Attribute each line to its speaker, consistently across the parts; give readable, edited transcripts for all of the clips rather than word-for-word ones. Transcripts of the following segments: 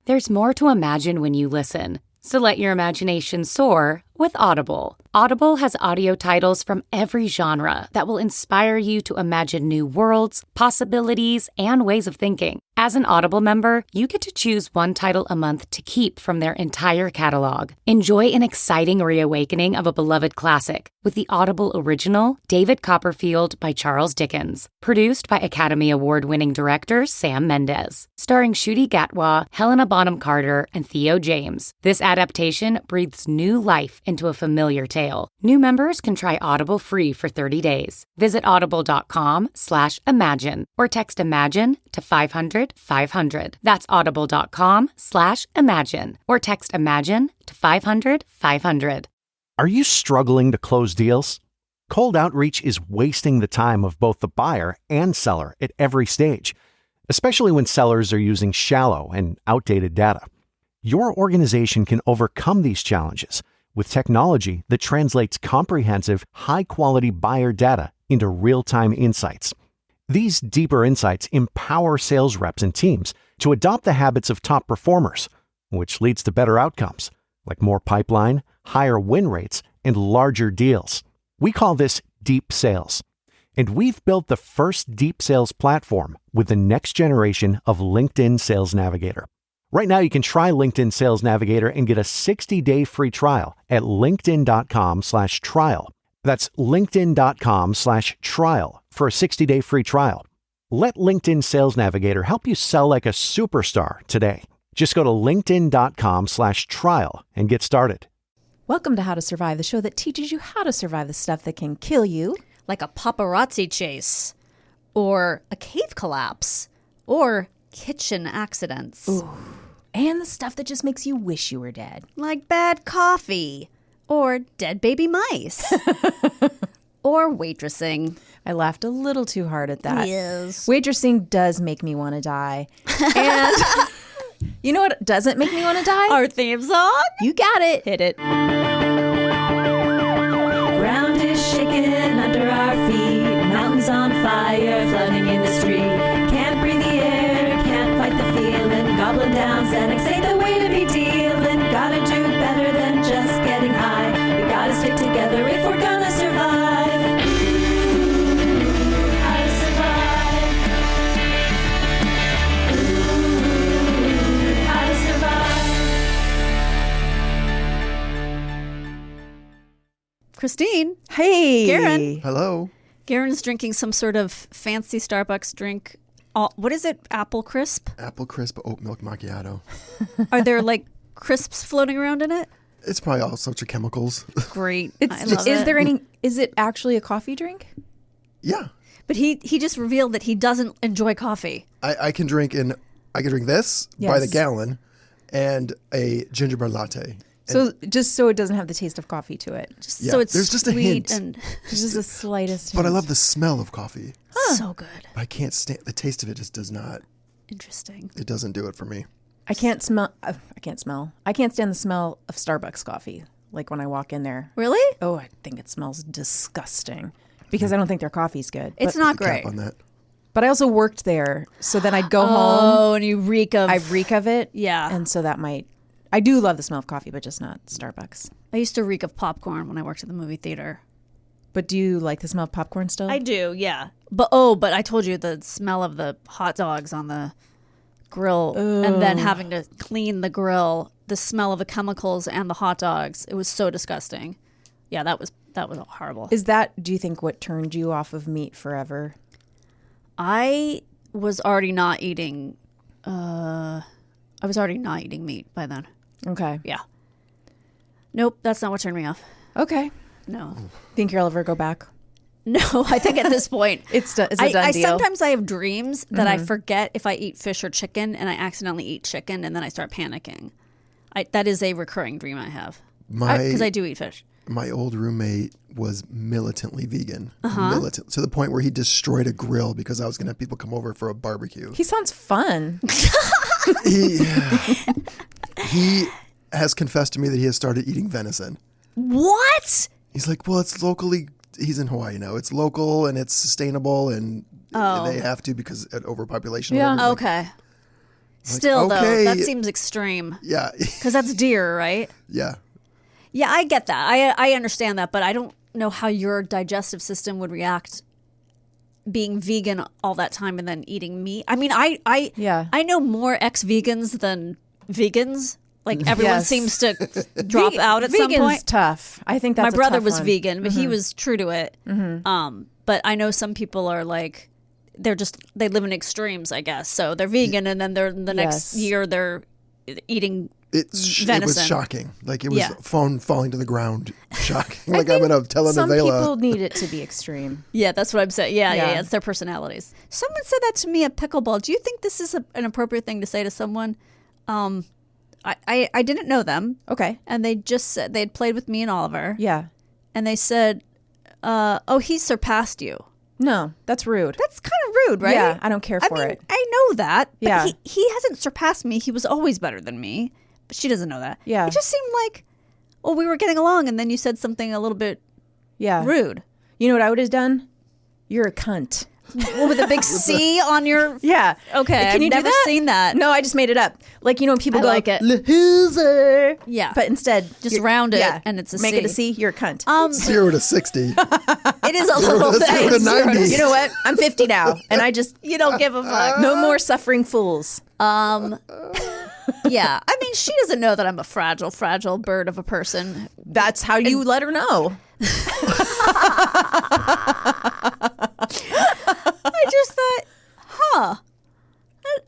Speaker 1: There's more to imagine when you listen. So let your imagination soar with Audible. Audible has audio titles from every genre that will inspire you to imagine new worlds, possibilities, and ways of thinking. As an Audible member, you get to choose one title a month to keep from their entire catalog. Enjoy an exciting reawakening of a beloved classic with the Audible original, David Copperfield by Charles Dickens. Produced by Academy Award-winning director Sam Mendes. Starring Ncuti Gatwa, Helena Bonham Carter, and Theo James. This adaptation breathes new life into a familiar tale. New members can try Audible free for 30 days. Visit audible.com/imagine or text IMAGINE to 500-500. That's audible.com/imagine or text IMAGINE to 500-500.
Speaker 2: Are you struggling to close deals? Cold outreach is wasting the time of both the buyer and seller at every stage, especially when sellers are using shallow and outdated data. Your organization can overcome these challenges with technology that translates comprehensive, high-quality buyer data into real-time insights. These deeper insights empower sales reps and teams to adopt the habits of top performers, which leads to better outcomes, like more pipeline, higher win rates, and larger deals. We call this deep sales. And we've built the first deep sales platform with the next generation of LinkedIn Sales Navigator. Right now, you can try LinkedIn Sales Navigator and get a 60-day free trial at linkedin.com/trial. That's linkedin.com/trial for a 60-day free trial. Let LinkedIn Sales Navigator help you sell like a superstar today. Just go to linkedin.com/trial and get started.
Speaker 3: Welcome to How to Survive, the show that teaches you how to survive the stuff that can kill you.
Speaker 4: Like a paparazzi chase, or a cave collapse, or kitchen accidents.
Speaker 3: Ooh. And the stuff that just makes you wish you were dead.
Speaker 4: Like bad coffee, or dead baby mice, or waitressing.
Speaker 3: I laughed a little too hard at that.
Speaker 4: Yes.
Speaker 3: Waitressing does make me want to die. And you know what doesn't make me want to die?
Speaker 4: Our theme song?
Speaker 3: You got it.
Speaker 4: Hit it.
Speaker 5: Ground is shaking under our feet. Mountains on fire, flooding in the street. Can't breathe the air, can't fight the feeling. Gobbling down Xanax ain't the way to be dealing. Gotta do better than just getting high. We gotta stick together if we're gonna survive. Ooh, how to survive. Ooh, how to survive.
Speaker 4: Christine.
Speaker 3: Hey.
Speaker 4: Garen.
Speaker 6: Hello.
Speaker 4: Garen's drinking some sort of fancy Starbucks drink. What is it? Apple crisp?
Speaker 6: Apple crisp oat milk macchiato.
Speaker 4: Are there like crisps floating around in it?
Speaker 6: It's probably all sorts of chemicals.
Speaker 4: Great.
Speaker 3: It's
Speaker 4: I love
Speaker 3: is
Speaker 4: it.
Speaker 3: there any? Is it actually a coffee drink?
Speaker 6: Yeah.
Speaker 4: But he just revealed that he doesn't enjoy coffee.
Speaker 6: I can drink this by the gallon and a gingerbread latte.
Speaker 3: So just so it doesn't have the taste of coffee to it.
Speaker 6: Yeah,
Speaker 4: So it's
Speaker 6: there's just a
Speaker 4: sweet
Speaker 6: hint.
Speaker 4: and
Speaker 3: Just the slightest.
Speaker 6: But I
Speaker 3: hint.
Speaker 6: love the smell of coffee.
Speaker 4: so good.
Speaker 6: I can't stand the taste of it. Just does not.
Speaker 4: Interesting.
Speaker 6: It doesn't do it for me.
Speaker 3: I can't smell. I can't stand the smell of Starbucks coffee. Like when I walk in there.
Speaker 4: Really?
Speaker 3: Oh, I think it smells disgusting because I don't think their coffee's good.
Speaker 4: It's
Speaker 3: But-
Speaker 4: not
Speaker 6: Put a cap
Speaker 4: great.
Speaker 6: on that.
Speaker 3: But I also worked there, so then I'd go home.
Speaker 4: Oh, and you reek of...
Speaker 3: I reek of it.
Speaker 4: Yeah.
Speaker 3: And so that might. I do love the smell of coffee, but just not Starbucks.
Speaker 4: I used to reek of popcorn when I worked at the movie theater.
Speaker 3: But do you like the smell of popcorn still?
Speaker 4: I do, yeah. But I told you the smell of the hot dogs on the grill and then having to clean the grill, the smell of the chemicals and the hot dogs. It was so disgusting. Yeah, that was horrible.
Speaker 3: Is that, do you think, what turned you off of meat forever?
Speaker 4: I was already not eating meat by then.
Speaker 3: Okay.
Speaker 4: Yeah. Nope, that's not what turned me off.
Speaker 3: Okay.
Speaker 4: No.
Speaker 3: Think you'll ever go back?
Speaker 4: No, I think at this point
Speaker 3: It's a done deal.
Speaker 4: Sometimes I have dreams that I forget if I eat fish or chicken, and I accidentally eat chicken, and then I start panicking. That is a recurring dream I have because I do eat fish.
Speaker 6: My old roommate was militantly vegan, militant to the point where he destroyed a grill because I was going to have people come over for a barbecue.
Speaker 3: He sounds fun.
Speaker 6: He has confessed to me that he has started eating venison.
Speaker 4: What?
Speaker 6: He's like, well, it's locally. He's in Hawaii now. It's local and it's sustainable, and they have to because of overpopulation.
Speaker 3: Yeah.
Speaker 6: Whatever.
Speaker 4: Okay. Still,
Speaker 6: okay.
Speaker 4: though, that seems extreme.
Speaker 6: Yeah.
Speaker 4: Because that's deer, right?
Speaker 6: Yeah.
Speaker 4: Yeah, I get that. I understand that, but I don't know how your digestive system would react being vegan all that time and then eating meat. I mean, I know more ex-vegans than vegans. Like everyone seems to drop out at some point.
Speaker 3: Vegan's tough. I think that's
Speaker 4: my brother was
Speaker 3: one.
Speaker 4: vegan, but he was true to it. But I know some people are like, they live in extremes, I guess. So they're vegan, and then the next year they're eating
Speaker 6: It
Speaker 4: venison.
Speaker 6: was shocking. Like it was
Speaker 4: Yeah.
Speaker 6: phone falling to the ground. Shocking. Like I'm in a telenovela.
Speaker 3: Some people need it to be extreme.
Speaker 4: Yeah, that's what I'm saying. Yeah,
Speaker 3: Yeah.
Speaker 4: it's their personalities. Someone said that to me at pickleball. Do you think this is an appropriate thing to say to someone? I didn't know them,
Speaker 3: Okay.
Speaker 4: and they just said they had played with me and Oliver,
Speaker 3: Yeah.
Speaker 4: and they said, "Oh, he surpassed you."
Speaker 3: No, that's rude.
Speaker 4: That's kind of rude, right?
Speaker 3: Yeah, I don't care for it.
Speaker 4: I know that. But
Speaker 3: Yeah.
Speaker 4: he hasn't surpassed me. He was always better than me. But she doesn't know that.
Speaker 3: Yeah.
Speaker 4: It just seemed like, well, we were getting along, and then you said something a little bit
Speaker 3: Yeah.
Speaker 4: rude.
Speaker 3: You know what I would have done? You're a cunt.
Speaker 4: Well, with a big C on your...
Speaker 3: Yeah.
Speaker 4: Okay,
Speaker 3: Can you
Speaker 4: I've
Speaker 3: do
Speaker 4: that?
Speaker 3: that?
Speaker 4: Seen that.
Speaker 3: No, I just made it up. Like, you know, when people
Speaker 4: I
Speaker 3: go
Speaker 4: like it.
Speaker 3: loser.
Speaker 4: Yeah.
Speaker 3: But instead,
Speaker 4: Just
Speaker 3: you're-
Speaker 4: round it,
Speaker 3: yeah,
Speaker 4: and it's a
Speaker 3: Make
Speaker 4: C.
Speaker 3: it a C. You're a cunt.
Speaker 6: 0 to 60.
Speaker 4: It is a little
Speaker 6: to
Speaker 4: thing.
Speaker 6: 0 to 90.
Speaker 3: You know what? I'm 50 now, and I just
Speaker 4: You don't give a fuck.
Speaker 3: no more suffering fools.
Speaker 4: Yeah. I mean, she doesn't know that I'm a fragile bird of a person.
Speaker 3: That's how you let her know.
Speaker 4: I just thought,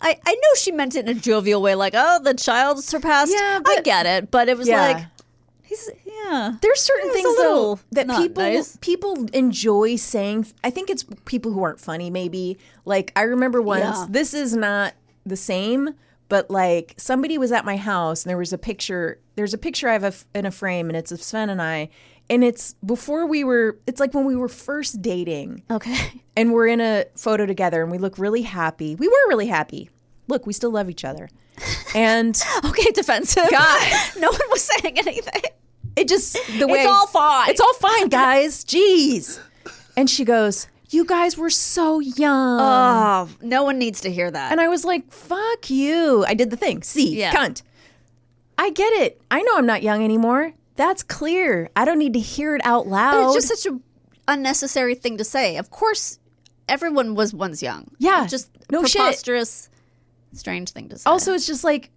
Speaker 4: I know she meant it in a jovial way, like, oh, the child surpassed.
Speaker 3: Yeah,
Speaker 4: I
Speaker 3: but-
Speaker 4: get it, but it was
Speaker 3: Yeah.
Speaker 4: like,
Speaker 3: There's certain
Speaker 4: It's a
Speaker 3: things
Speaker 4: little
Speaker 3: though that
Speaker 4: not
Speaker 3: people
Speaker 4: nice.
Speaker 3: people enjoy saying. I think it's people who aren't funny. Maybe like I remember once.
Speaker 4: Yeah.
Speaker 3: This is not the same, but like somebody was at my house and there was a picture. There's a picture I have in a frame, and it's of Sven and I. And it's before we were. It's like when we were first dating.
Speaker 4: okay.
Speaker 3: And we're in a photo together, and we look really happy. We were really happy. Look, we still love each other. And
Speaker 4: Okay, defensive.
Speaker 3: God.
Speaker 4: No one was saying anything.
Speaker 3: it just the way
Speaker 4: It's all fine.
Speaker 3: It's all fine, guys. Jeez. And she goes, "You guys were so young."
Speaker 4: Oh, no one needs to hear that.
Speaker 3: And I was like, "Fuck you." I did the thing. See,
Speaker 4: Yeah.
Speaker 3: cunt. I get it. I know I'm not young anymore. That's clear. I don't need to hear it out loud.
Speaker 4: But it's just such a unnecessary thing to say. Of course, everyone was once young.
Speaker 3: Yeah.
Speaker 4: It's just
Speaker 3: No shit.
Speaker 4: preposterous, strange thing to say.
Speaker 3: Also, it's just like,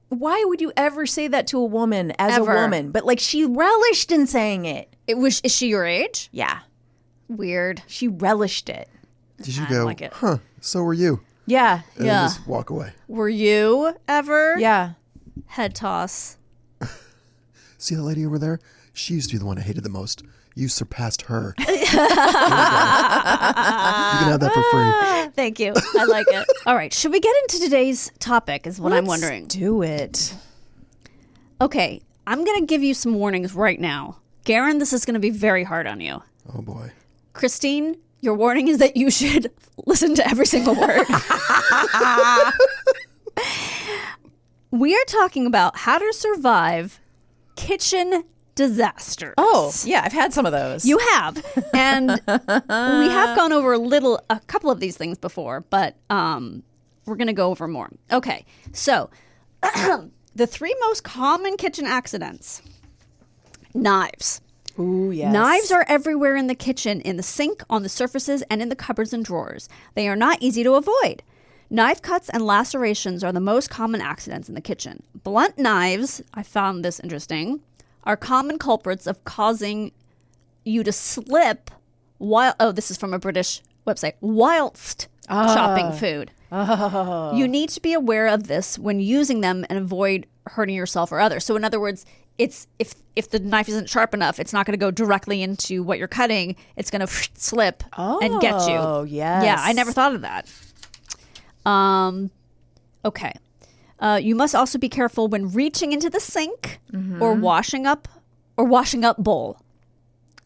Speaker 3: why would you ever say that to a woman as
Speaker 4: Ever.
Speaker 3: a woman? But like, she relished in saying it.
Speaker 4: is she your age?
Speaker 3: Yeah.
Speaker 4: Weird.
Speaker 3: She relished it.
Speaker 6: Did you
Speaker 4: I
Speaker 6: go,
Speaker 4: like it.
Speaker 6: huh, so were you?
Speaker 3: Yeah.
Speaker 6: And
Speaker 4: Yeah.
Speaker 6: then just walk away.
Speaker 4: Were you ever?
Speaker 3: Yeah.
Speaker 4: Head toss.
Speaker 6: See that lady over there? She used to be the one I hated the most. You surpassed her. You can have that for free.
Speaker 4: Thank you. I like it. All right. Should we get into today's topic is what I'm
Speaker 3: Let's
Speaker 4: wondering.
Speaker 3: do it.
Speaker 4: Okay. I'm going to give you some warnings right now. Garen, this is going to be very hard on you.
Speaker 6: Oh boy.
Speaker 4: Kristine, your warning is that you should listen to every single word. We are talking about how to survive kitchen disasters.
Speaker 3: Oh, yeah. I've had some of those.
Speaker 4: You have. And we have gone over a couple of these things before, but we're going to go over more. Okay. So, the 3 most common kitchen accidents. Knives.
Speaker 3: Ooh, yes.
Speaker 4: Knives are everywhere in the kitchen, in the sink, on the surfaces, and in the cupboards and drawers. They are not easy to avoid. Knife cuts and lacerations are the most common accidents in the kitchen. Blunt knives, I found this interesting, are common culprits of causing you to slip while, this is from a British website, whilst chopping food. Oh. You need to be aware of this when using them and avoid hurting yourself or others. So in other words, it's if the knife isn't sharp enough, it's not going to go directly into what you're cutting. It's going to slip and get you.
Speaker 3: Oh, yes.
Speaker 4: Yeah, I never thought of that. Okay. You must also be careful when reaching into the sink or washing up bowl.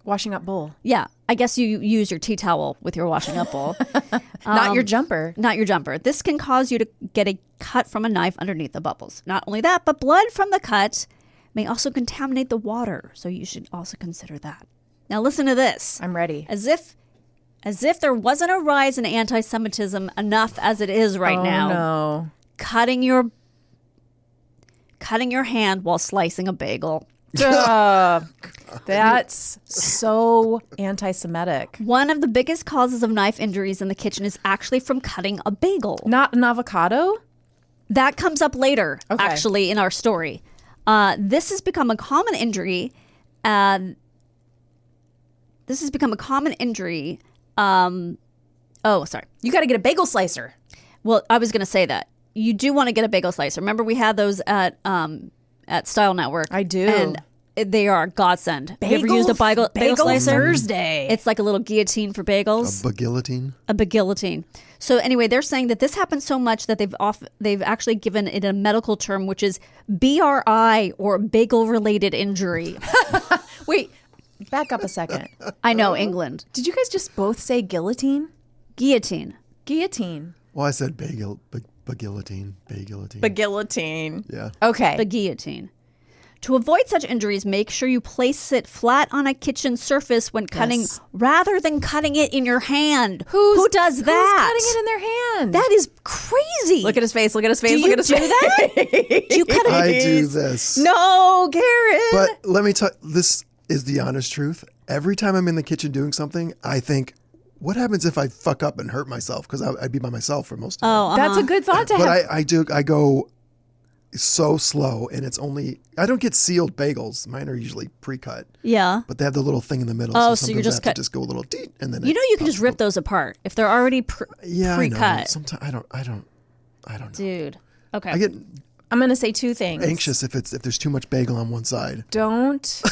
Speaker 3: Washing up bowl.
Speaker 4: Yeah, I guess you use your tea towel with your washing up bowl.
Speaker 3: Not your jumper.
Speaker 4: Not your jumper. This can cause you to get a cut from a knife underneath the bubbles. Not only that, but blood from the cut may also contaminate the water. So you should also consider that. Now listen to this.
Speaker 3: I'm ready.
Speaker 4: As if there wasn't a rise in anti-Semitism enough as it is right now.
Speaker 3: No.
Speaker 4: cutting your hand while slicing a bagel.
Speaker 3: That's so anti-Semitic.
Speaker 4: One of the biggest causes of knife injuries in the kitchen is actually from cutting a bagel.
Speaker 3: Not an avocado?
Speaker 4: That comes up later,
Speaker 3: Okay.
Speaker 4: actually, in our story. This has become a common injury. Oh, sorry.
Speaker 3: You got to get a bagel slicer.
Speaker 4: Well, I was going to say that. You do want to get a bagel slicer. Remember, we had those at Style Network.
Speaker 3: I do.
Speaker 4: And they are a godsend. Have you ever used a bagel slicer?
Speaker 3: Thursday.
Speaker 4: It's like a little guillotine for bagels.
Speaker 6: A guillotine.
Speaker 4: A guillotine. So anyway, they're saying that this happens so much that they've actually given it a medical term, which is BRI, or bagel-related injury.
Speaker 3: Wait, back up a second.
Speaker 4: I know, England.
Speaker 3: Did you guys just both say guillotine?
Speaker 4: Guillotine.
Speaker 3: Guillotine.
Speaker 6: Well, I said guillotine.
Speaker 3: Guillotine.
Speaker 6: Yeah.
Speaker 3: Okay.
Speaker 4: The guillotine. To avoid such injuries, make sure you place it flat on a kitchen surface when cutting,
Speaker 3: Yes.
Speaker 4: rather than cutting it in your hand. Who does that?
Speaker 3: Who's cutting it in their hand?
Speaker 4: That is crazy.
Speaker 3: Look at his face. Look at his face.
Speaker 4: Do
Speaker 3: look
Speaker 4: you
Speaker 3: at his
Speaker 4: do
Speaker 3: face.
Speaker 4: that? Do you cut it?
Speaker 6: I do this.
Speaker 3: No, Karen.
Speaker 6: But let me tell this is the honest truth. Every time I'm in the kitchen doing something, I think, what happens if I fuck up and hurt myself? Because I'd be by myself for most of the time.
Speaker 3: That's a good thought to
Speaker 6: But
Speaker 3: have.
Speaker 6: I go so slow, and it's only, I don't get sealed bagels. Mine are usually pre-cut,
Speaker 4: Yeah.
Speaker 6: but they have the little thing in the middle.
Speaker 4: Oh,
Speaker 6: so
Speaker 4: so you're
Speaker 6: sometimes
Speaker 4: just
Speaker 6: I have to just go a little deep, and then
Speaker 4: You know you can just rip those apart if they're already
Speaker 6: Yeah,
Speaker 4: pre-cut.
Speaker 6: I know. Sometimes I don't know.
Speaker 4: Dude. Okay.
Speaker 6: I get
Speaker 3: I'm going to say two things.
Speaker 6: anxious if there's too much bagel on one side.
Speaker 3: Don't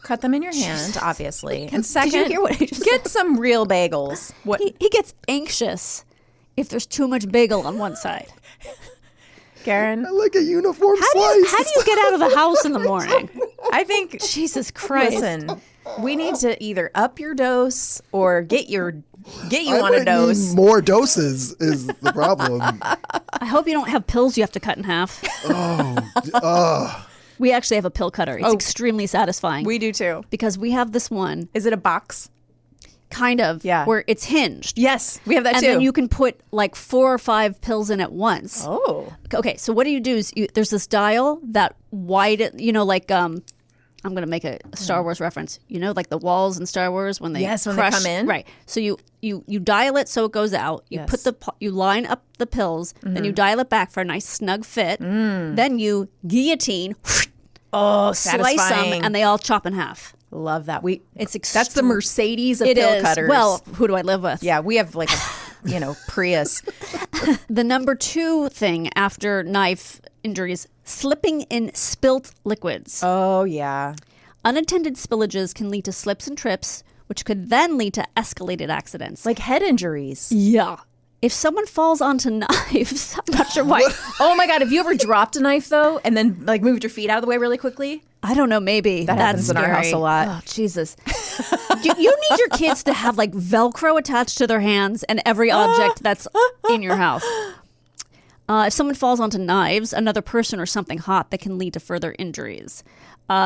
Speaker 3: cut them in your hand, obviously. And second,
Speaker 4: Did you hear what he just
Speaker 3: get some real bagels. What?
Speaker 4: He gets anxious if there's too much bagel on one side.
Speaker 3: Karen?
Speaker 6: I like a uniform
Speaker 4: How
Speaker 6: slice.
Speaker 4: do you get out of the house in the morning?
Speaker 3: I think,
Speaker 4: Jesus Christ.
Speaker 3: listen, we need to either up your dose or get you
Speaker 6: I
Speaker 3: on a
Speaker 6: might
Speaker 3: dose.
Speaker 6: need more doses is the problem.
Speaker 4: I hope you don't have pills you have to cut in half. We actually have a pill cutter. It's extremely satisfying.
Speaker 3: We do too.
Speaker 4: because we have this one,
Speaker 3: Is it a box?
Speaker 4: kind of,
Speaker 3: Yeah.
Speaker 4: where it's hinged.
Speaker 3: Yes, we have that
Speaker 4: And
Speaker 3: too.
Speaker 4: then you can put like 4 or 5 pills in at once.
Speaker 3: Oh.
Speaker 4: Okay, so what do? There's this dial that like I'm going to make a Star Wars reference. You know, like the walls in Star Wars when they
Speaker 3: Yes, when they
Speaker 4: crush,
Speaker 3: come in?
Speaker 4: Right. So you dial it so it goes out. You
Speaker 3: Yes.
Speaker 4: put you line up the pills, then you dial it back for a nice snug fit. Then you guillotine,
Speaker 3: Oh,
Speaker 4: slice them, and they all chop in half.
Speaker 3: Love that. That's the
Speaker 4: extreme.
Speaker 3: Mercedes of
Speaker 4: It
Speaker 3: pill
Speaker 4: is.
Speaker 3: cutters.
Speaker 4: Well, who do I live with?
Speaker 3: yeah, we have like a, Prius.
Speaker 4: The number 2 thing after knife injuries: slipping in spilt liquids.
Speaker 3: Oh, yeah.
Speaker 4: Unattended spillages can lead to slips and trips, which could then lead to escalated accidents.
Speaker 3: Like head injuries.
Speaker 4: Yeah. If someone falls onto knives, I'm not sure why.
Speaker 3: Oh my God, have you ever dropped a knife though and then like moved your feet out of the way really quickly?
Speaker 4: I don't know, maybe.
Speaker 3: That happens in our house a lot.
Speaker 4: Oh, Jesus. you need your kids to have like Velcro attached to their hands and every object that's in your house. If someone falls onto knives, another person, or something hot, that can lead to further injuries.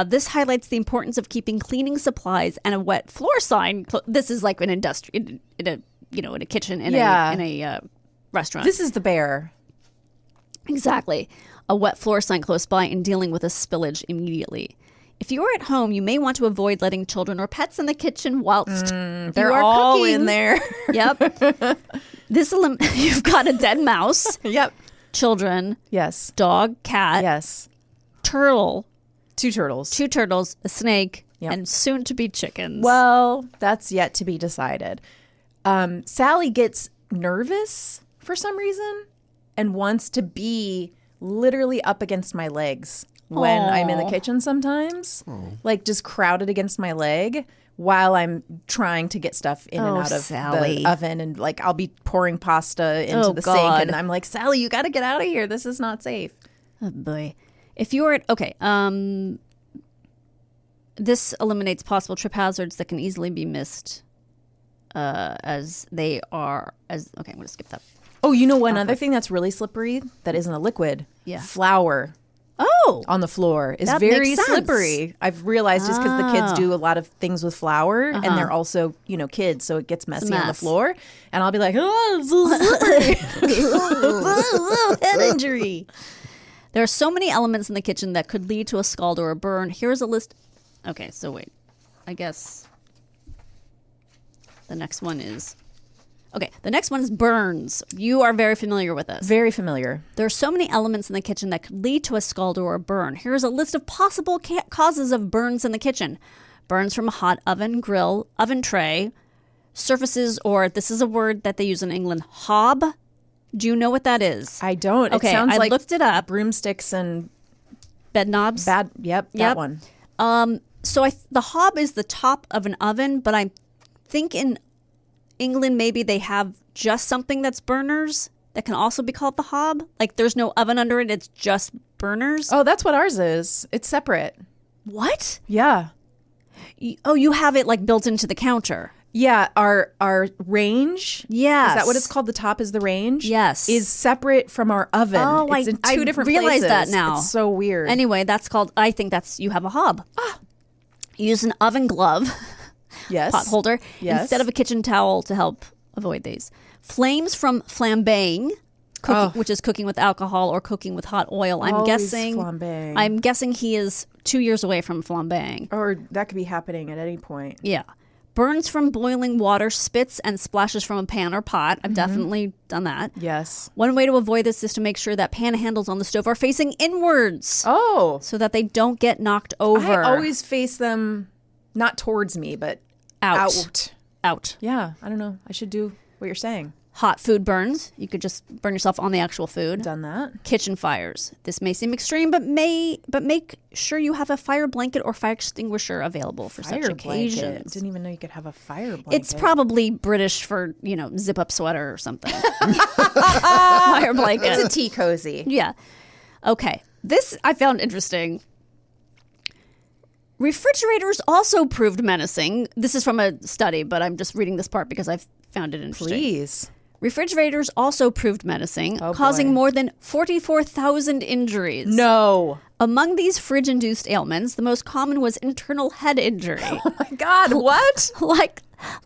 Speaker 4: This highlights the importance of keeping cleaning supplies and a wet floor sign. This is like an industry, in a kitchen, in a restaurant.
Speaker 3: This is the bear.
Speaker 4: Exactly. A wet floor sign close by and dealing with a spillage immediately. If you are at home, you may want to avoid letting children or pets in the kitchen whilst
Speaker 3: They're
Speaker 4: you are
Speaker 3: all
Speaker 4: cooking.
Speaker 3: in there.
Speaker 4: Yep. You've got a dead mouse,
Speaker 3: Yep.
Speaker 4: children,
Speaker 3: Yes.
Speaker 4: dog, cat,
Speaker 3: Yes.
Speaker 4: turtle,
Speaker 3: 2 turtles.
Speaker 4: 2 turtles, a snake,
Speaker 3: Yep.
Speaker 4: and soon to be chickens.
Speaker 3: Well, that's yet to be decided. Sally gets nervous for some reason and wants to be literally up against my legs when I'm in the kitchen sometimes. Like just crowded against my leg while I'm trying to get stuff in and
Speaker 4: Oh,
Speaker 3: out of
Speaker 4: Sally.
Speaker 3: the oven. And like I'll be pouring pasta into
Speaker 4: Oh,
Speaker 3: the
Speaker 4: God.
Speaker 3: sink and I'm like, Sally, you got to get out of here. This is not safe.
Speaker 4: Oh boy. If you are this eliminates possible trip hazards that can easily be missed I'm going to skip that.
Speaker 3: Oh, you know one other thing that's really slippery that isn't a liquid?
Speaker 4: Yeah.
Speaker 3: Flour. on the floor is
Speaker 4: That
Speaker 3: very
Speaker 4: makes sense.
Speaker 3: slippery. I've realized just because the kids do a lot of things with flour and they're also, kids, so it gets messy on the
Speaker 4: mess.
Speaker 3: floor. And I'll be like, oh, it's so slippery.
Speaker 4: Head injury. There are so many elements in the kitchen that could lead to a scald or a burn. Here's a list. Okay, so wait. I guess the next one is... Okay, the next one is burns. You are very familiar with this.
Speaker 3: Very familiar.
Speaker 4: There are so many elements in the kitchen that could lead to a scald or a burn. Here's a list of possible causes of burns in the kitchen. Burns from a hot oven, grill, oven tray, surfaces, or this is a word that they use in England, hob. Do you know what that is?
Speaker 3: I don't.
Speaker 4: Okay,
Speaker 3: it sounds
Speaker 4: I
Speaker 3: like
Speaker 4: looked it up.
Speaker 3: broomsticks and
Speaker 4: Bed knobs.
Speaker 3: that one.
Speaker 4: So the hob is the top of an oven, but I think in England maybe they have just something that's burners that can also be called the hob. Like there's no oven under it, it's just burners.
Speaker 3: Oh, that's what ours is. It's separate.
Speaker 4: What?
Speaker 3: Yeah.
Speaker 4: Oh, you have it like built into the counter.
Speaker 3: Yeah, our range.
Speaker 4: Yes.
Speaker 3: Is that what it's called? The top is the range?
Speaker 4: Yes.
Speaker 3: Is separate from our oven.
Speaker 4: Oh,
Speaker 3: it's in two different
Speaker 4: realize
Speaker 3: places.
Speaker 4: that now.
Speaker 3: It's so weird.
Speaker 4: Anyway, I think that's, you have a hob. You use an oven glove.
Speaker 3: Yes.
Speaker 4: Pot holder
Speaker 3: Yes.
Speaker 4: instead of a kitchen towel to help avoid these. Flames from flambeing, which is cooking with alcohol or cooking with hot oil. I'm guessing he is 2 years away from flambeing.
Speaker 3: Or that could be happening at any point.
Speaker 4: Yeah. Burns from boiling water, spits and splashes from a pan or pot. I've definitely done that.
Speaker 3: Yes.
Speaker 4: One way to avoid this is to make sure that pan handles on the stove are facing inwards
Speaker 3: Oh.
Speaker 4: so that they don't get knocked over.
Speaker 3: I always face them not towards me, but
Speaker 4: out.
Speaker 3: Yeah, I don't know. I should do what you're saying.
Speaker 4: Hot food burns. You could just burn yourself on the actual food.
Speaker 3: Done that.
Speaker 4: Kitchen fires. This may seem extreme, but make sure you have a fire blanket or fire extinguisher avaavailable for such occasions.
Speaker 3: Blanket. Didn't even know you could have a fire blanket.
Speaker 4: It's probably British for, zip up sweater or something. Fire blanket.
Speaker 3: It's a tea cozy.
Speaker 4: Yeah. Okay. This I found interesting. Refrigerators also proved menacing. This is from a study, but I'm just reading this part because I found it interesting.
Speaker 3: Please.
Speaker 4: Refrigerators also proved menacing, causing
Speaker 3: boy.
Speaker 4: more than 44,000 injuries.
Speaker 3: No.
Speaker 4: Among these fridge-induced ailments, the most common was internal head injury.
Speaker 3: Oh my God, what?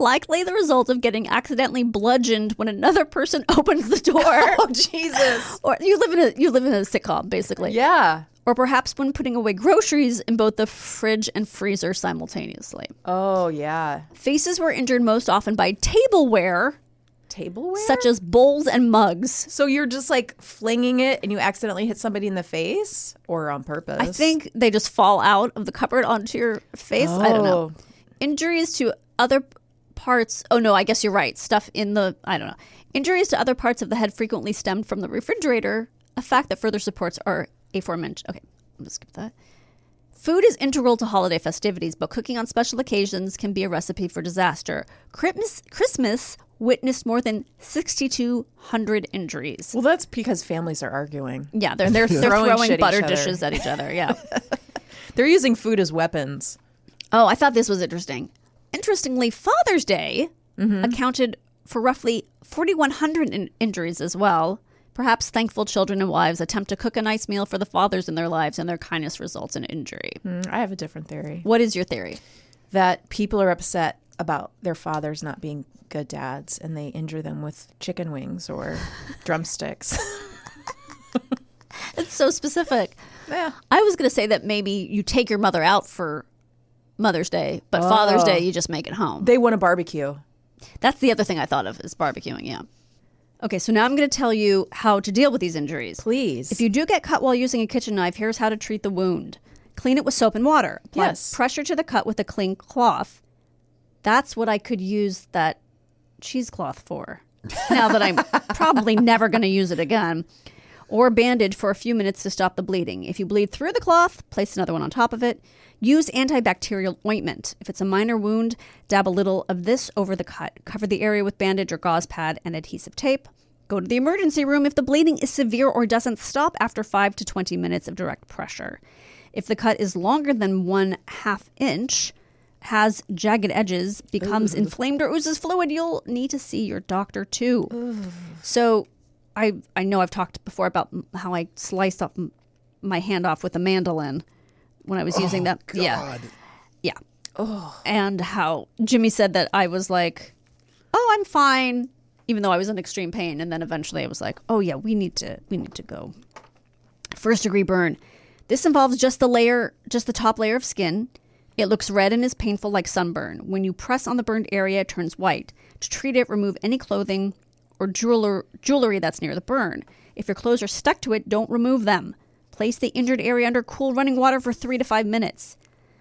Speaker 4: Likely the result of getting accidentally bludgeoned when another person opens the door.
Speaker 3: Oh, Jesus.
Speaker 4: Or you live in a sitcom, basically.
Speaker 3: Yeah.
Speaker 4: Or perhaps when putting away groceries in both the fridge and freezer simultaneously.
Speaker 3: Oh, yeah.
Speaker 4: Faces were injured most often by tableware,
Speaker 3: Tableware?
Speaker 4: such as bowls and mugs.
Speaker 3: So you're just like flinging it and you accidentally hit somebody in the face or on purpose?
Speaker 4: I think they just fall out of the cupboard onto your face. I don't know. Injuries to other parts. Oh, no, I guess you're right. Stuff in the, I don't know. Injuries to other parts of the head frequently stemmed from the refrigerator, a fact that further supports our aforementioned. Okay, I'm going to skip that. Food is integral to holiday festivities, but cooking on special occasions can be a recipe for disaster. Christmas witnessed more than 6,200 injuries.
Speaker 3: Well, that's because families are arguing.
Speaker 4: Yeah, they're throwing
Speaker 3: shit at
Speaker 4: butter
Speaker 3: each other.
Speaker 4: dishes at each other. Yeah.
Speaker 3: They're using food as weapons.
Speaker 4: Oh, I thought this was interesting. Interestingly, Father's Day accounted for roughly 4,100 injuries as well. Perhaps thankful children and wives attempt to cook a nice meal for the fathers in their lives, and their kindness results in injury.
Speaker 3: I have a different theory.
Speaker 4: What is your theory?
Speaker 3: That people are upset about their fathers not being good dads, and they injure them with chicken wings or drumsticks.
Speaker 4: It's so specific.
Speaker 3: Yeah.
Speaker 4: I was going to say that maybe you take your mother out for Mother's Day, but Father's Day you just make it home.
Speaker 3: They want a barbecue.
Speaker 4: That's the other thing I thought of is barbecuing, yeah. Okay, so now I'm going to tell you how to deal with these injuries.
Speaker 3: Please.
Speaker 4: If you do get cut while using a kitchen knife, here's how to treat the wound. Clean it with soap and water. Apply pressure to the cut with a clean cloth. That's what I could use that cheesecloth for, now that I'm probably never going to use it again. Or bandage for a few minutes to stop the bleeding. If you bleed through the cloth, place another one on top of it. Use antibacterial ointment. If it's a minor wound, dab a little of this over the cut. Cover the area with bandage or gauze pad and adhesive tape. Go to the emergency room if the bleeding is severe or doesn't stop after 5 to 20 minutes of direct pressure. If the cut is longer than 1/2 inch, has jagged edges, becomes inflamed or oozes fluid, you'll need to see your doctor too. So I know I've talked before about how I sliced up my hand off with a mandolin when I was using that.
Speaker 6: God.
Speaker 4: Yeah. Oh. And how Jimmy said that I was like, oh, I'm fine, even though I was in extreme pain. And then eventually I was like, oh yeah, we need to go. First degree burn. This involves just the top layer of skin. It looks red and is painful like sunburn. When you press on the burned area, it turns white. To treat it, remove any clothing or jewelry that's near the burn. If your clothes are stuck to it, don't remove them. Place the injured area under cool running water for 3 to 5 minutes.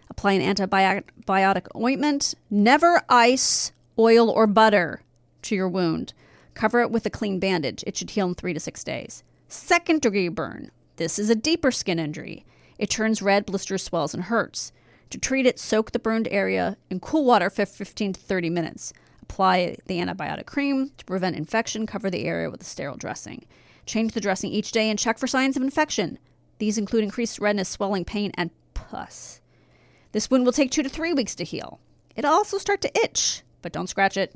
Speaker 4: Apply an antibiotic ointment. Never ice, oil, or butter to your wound. Cover it with a clean bandage. It should heal in 3 to 6 days. Second degree burn. This is a deeper skin injury. It turns red, blisters, swells, and hurts. To treat it, soak the burned area in cool water for 15 to 30 minutes. Apply the antibiotic cream to prevent infection. Cover the area with a sterile dressing. Change the dressing each day and check for signs of infection. These include increased redness, swelling, pain, and pus. This wound will take 2 to 3 weeks to heal. It'll also start to itch, but don't scratch it.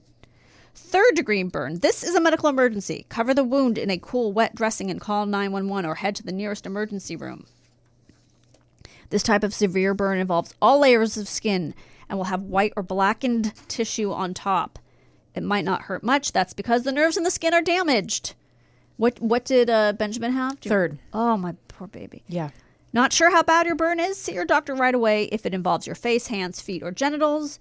Speaker 4: Third degree burn. This is a medical emergency. Cover the wound in a cool, wet dressing and call 911 or head to the nearest emergency room. This type of severe burn involves all layers of skin and will have white or blackened tissue on top. It might not hurt much. That's because the nerves in the skin are damaged. What did Benjamin have?
Speaker 3: Third.
Speaker 4: Oh, my poor baby.
Speaker 3: Yeah.
Speaker 4: Not sure how bad your burn is? See your doctor right away. If it involves your face, hands, feet, or genitals,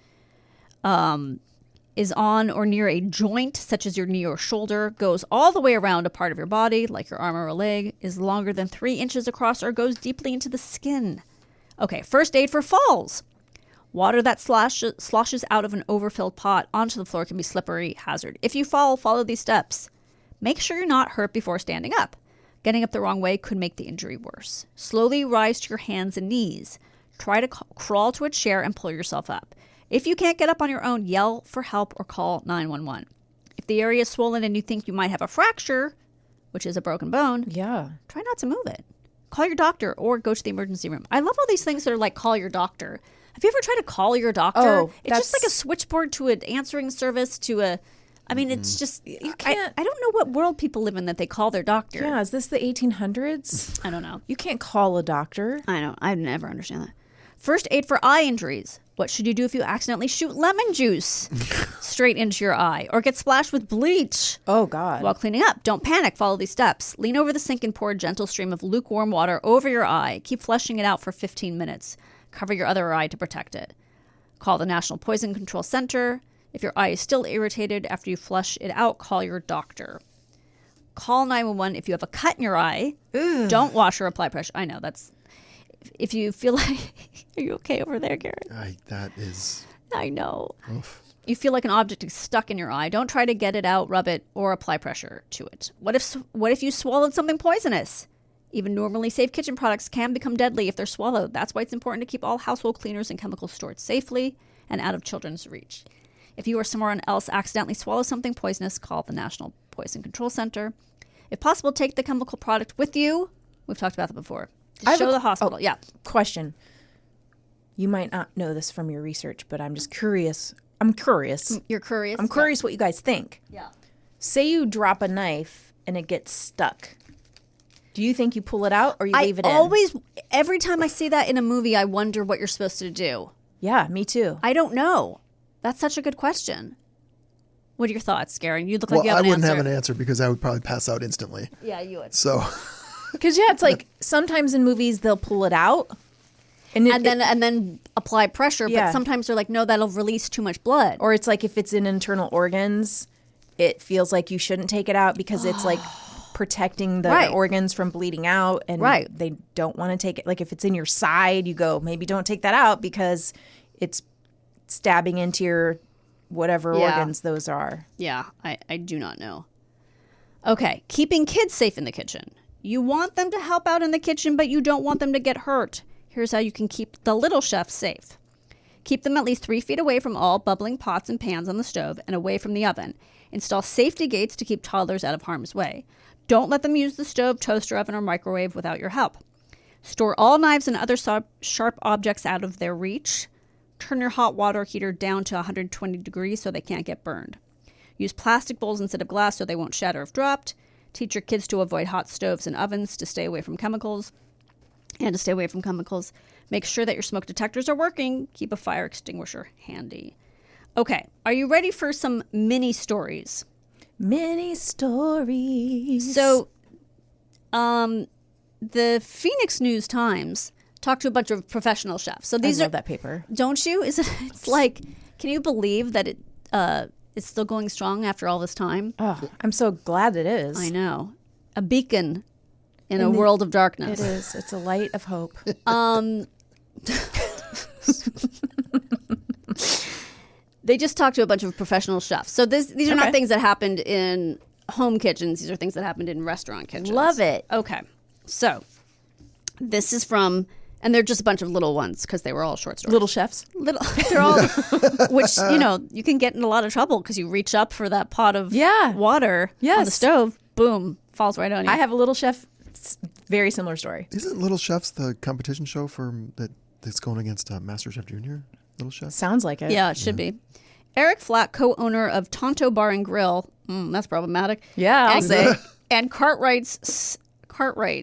Speaker 4: is on or near a joint, such as your knee or shoulder, goes all the way around a part of your body, like your arm or a leg, is longer than 3 inches across, or goes deeply into the skin. Okay, first aid for falls. Water that sloshes out of an overfilled pot onto the floor can be slippery, hazard. If you fall, follow these steps. Make sure you're not hurt before standing up. Getting up the wrong way could make the injury worse. Slowly rise to your hands and knees. Try to crawl to a chair and pull yourself up. If you can't get up on your own, yell for help or call 911. If the area is swollen and you think you might have a fracture, which is a broken bone, try not to move it. Call your doctor or go to the emergency room. I love all these things that are like call your doctor. Have you ever tried to call your doctor?
Speaker 3: Oh,
Speaker 4: it's just like a switchboard to an answering service to a... I mean, it's just... You can't... I don't know what world people live in that they call their doctor.
Speaker 3: Yeah, is this the 1800s?
Speaker 4: I don't know.
Speaker 3: You can't call a doctor.
Speaker 4: I know. I never understand that. First aid for eye injuries. What should you do if you accidentally shoot lemon juice straight into your eye or get splashed with bleach?
Speaker 3: Oh, God.
Speaker 4: While cleaning up, don't panic. Follow these steps. Lean over the sink and pour a gentle stream of lukewarm water over your eye. Keep flushing it out for 15 minutes. Cover your other eye to protect it. Call the National Poison Control Center. If your eye is still irritated after you flush it out, call your doctor. Call 911 if you have a cut in your eye. Ugh. Don't wash or apply pressure. I know, that's... If you feel like... Are you okay over there, Garrett?
Speaker 6: That is...
Speaker 4: I know.
Speaker 6: Oof.
Speaker 4: You feel like an object is stuck in your eye. Don't try to get it out, rub it, or apply pressure to it. What if you swallowed something poisonous? Even normally safe kitchen products can become deadly if they're swallowed. That's why it's important to keep all household cleaners and chemicals stored safely and out of children's reach. If you or someone else accidentally swallows something poisonous, call the National Poison Control Center. If possible, take the chemical product with you. We've talked about that before. To show the hospital. Yeah.
Speaker 3: Question. You might not know this from your research, but I'm just curious. I'm curious.
Speaker 4: You're curious?
Speaker 3: I'm curious what you guys think.
Speaker 4: Yeah.
Speaker 3: Say you drop a knife and it gets stuck. Do you think you pull it out or you leave it in?
Speaker 4: Every time I see that in a movie, I wonder what you're supposed to do.
Speaker 3: Yeah, me too.
Speaker 4: I don't know. That's such a good question. What are your thoughts, Garen? You look like you have an answer.
Speaker 6: I wouldn't have an answer because I would probably pass out instantly.
Speaker 4: Yeah, you would.
Speaker 6: So...
Speaker 3: Because, yeah, it's like sometimes in movies they'll pull it out. And
Speaker 4: then apply pressure.
Speaker 3: Yeah.
Speaker 4: But sometimes they're like, no, that'll release too much blood.
Speaker 3: Or it's like if it's in internal organs, it feels like you shouldn't take it out because it's like protecting the organs from bleeding out. And they don't want to take it. Like if it's in your side, you go, maybe don't take that out because it's stabbing into your whatever organs those are.
Speaker 4: Yeah, I do not know. Okay, keeping kids safe in the kitchen. You want them to help out in the kitchen, but you don't want them to get hurt. Here's how you can keep the little chef safe. Keep them at least 3 feet away from all bubbling pots and pans on the stove and away from the oven. Install safety gates to keep toddlers out of harm's way. Don't let them use the stove, toaster oven, or microwave without your help. Store all knives and other sharp objects out of their reach. Turn your hot water heater down to 120 degrees so they can't get burned. Use plastic bowls instead of glass so they won't shatter if dropped. Teach your kids to avoid hot stoves and ovens to stay away from chemicals. and to stay away from chemicals. Make sure that your smoke detectors are working. Keep a fire extinguisher handy. Okay, are you ready for some mini stories?
Speaker 3: Mini stories.
Speaker 4: So, the Phoenix News Times talked to a bunch of professional chefs. So these
Speaker 3: I love that paper.
Speaker 4: Don't you? It's like, can you believe that it's still going strong after all this time?
Speaker 3: Oh, I'm so glad it is.
Speaker 4: I know. A beacon in a world of darkness.
Speaker 3: It is. It's a light of hope.
Speaker 4: They just talked to a bunch of professional chefs. So these are not things that happened in home kitchens. These are things that happened in restaurant kitchens.
Speaker 3: Love it.
Speaker 4: Okay. So this is from, and they're just a bunch of little ones because they were all short stories.
Speaker 3: Little chefs.
Speaker 4: They're all, which, you can get in a lot of trouble because you reach up for that pot of water on the stove. Boom. Falls right on you.
Speaker 3: I have a Little Chef. Very similar story.
Speaker 6: Isn't Little Chefs the competition show that's going against Master Chef Junior? Little Chef?
Speaker 3: Sounds like it.
Speaker 4: Yeah, it should be. Eric Flack, co-owner of Tonto Bar and Grill. That's problematic.
Speaker 3: Yeah, I'll say.
Speaker 4: And Cartwright.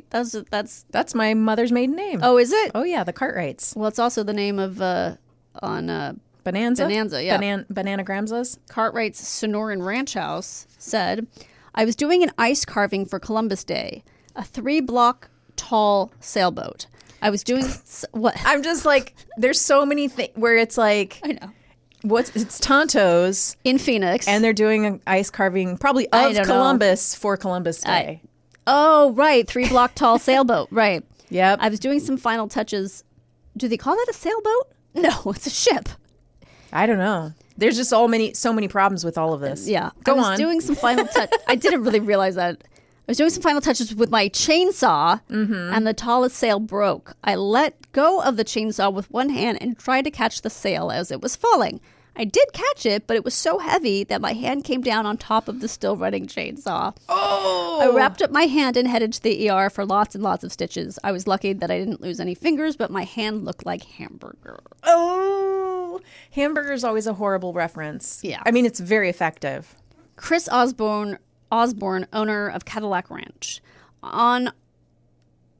Speaker 3: That's my mother's maiden name.
Speaker 4: Oh, is it?
Speaker 3: Oh yeah, the Cartwrights.
Speaker 4: Well, it's also the name of
Speaker 3: Bonanza.
Speaker 4: Bonanza, yeah.
Speaker 3: Banana Gramsas.
Speaker 4: Cartwright's Sonoran Ranch House said, I was doing an ice carving for Columbus Day, a 3-block tall sailboat. I was doing what?
Speaker 3: I'm just like, there's so many things where it's like,
Speaker 4: I know.
Speaker 3: It's Tonto's
Speaker 4: In Phoenix.
Speaker 3: and they're doing an ice carving probably of Columbus for Columbus Day.
Speaker 4: Oh, right. 3-block tall sailboat. Right.
Speaker 3: Yep.
Speaker 4: I was doing some final touches. Do they call that a sailboat? No, it's a ship.
Speaker 3: I don't know. There's just so many problems with all of this.
Speaker 4: Yeah.
Speaker 3: Go
Speaker 4: I was
Speaker 3: on.
Speaker 4: doing some final touch. I didn't really realize that. I was doing some final touches with my chainsaw, and the tallest sail broke. I let go of the chainsaw with one hand and tried to catch the sail as it was falling. I did catch it, but it was so heavy that my hand came down on top of the still running chainsaw. Oh! I wrapped up my hand and headed to the ER for lots and lots of stitches. I was lucky that I didn't lose any fingers, but my hand looked like hamburger.
Speaker 3: Oh! Hamburger is always a horrible reference.
Speaker 4: Yeah.
Speaker 3: I mean, it's very effective.
Speaker 4: Chris Osborne, owner of Cadillac Ranch. On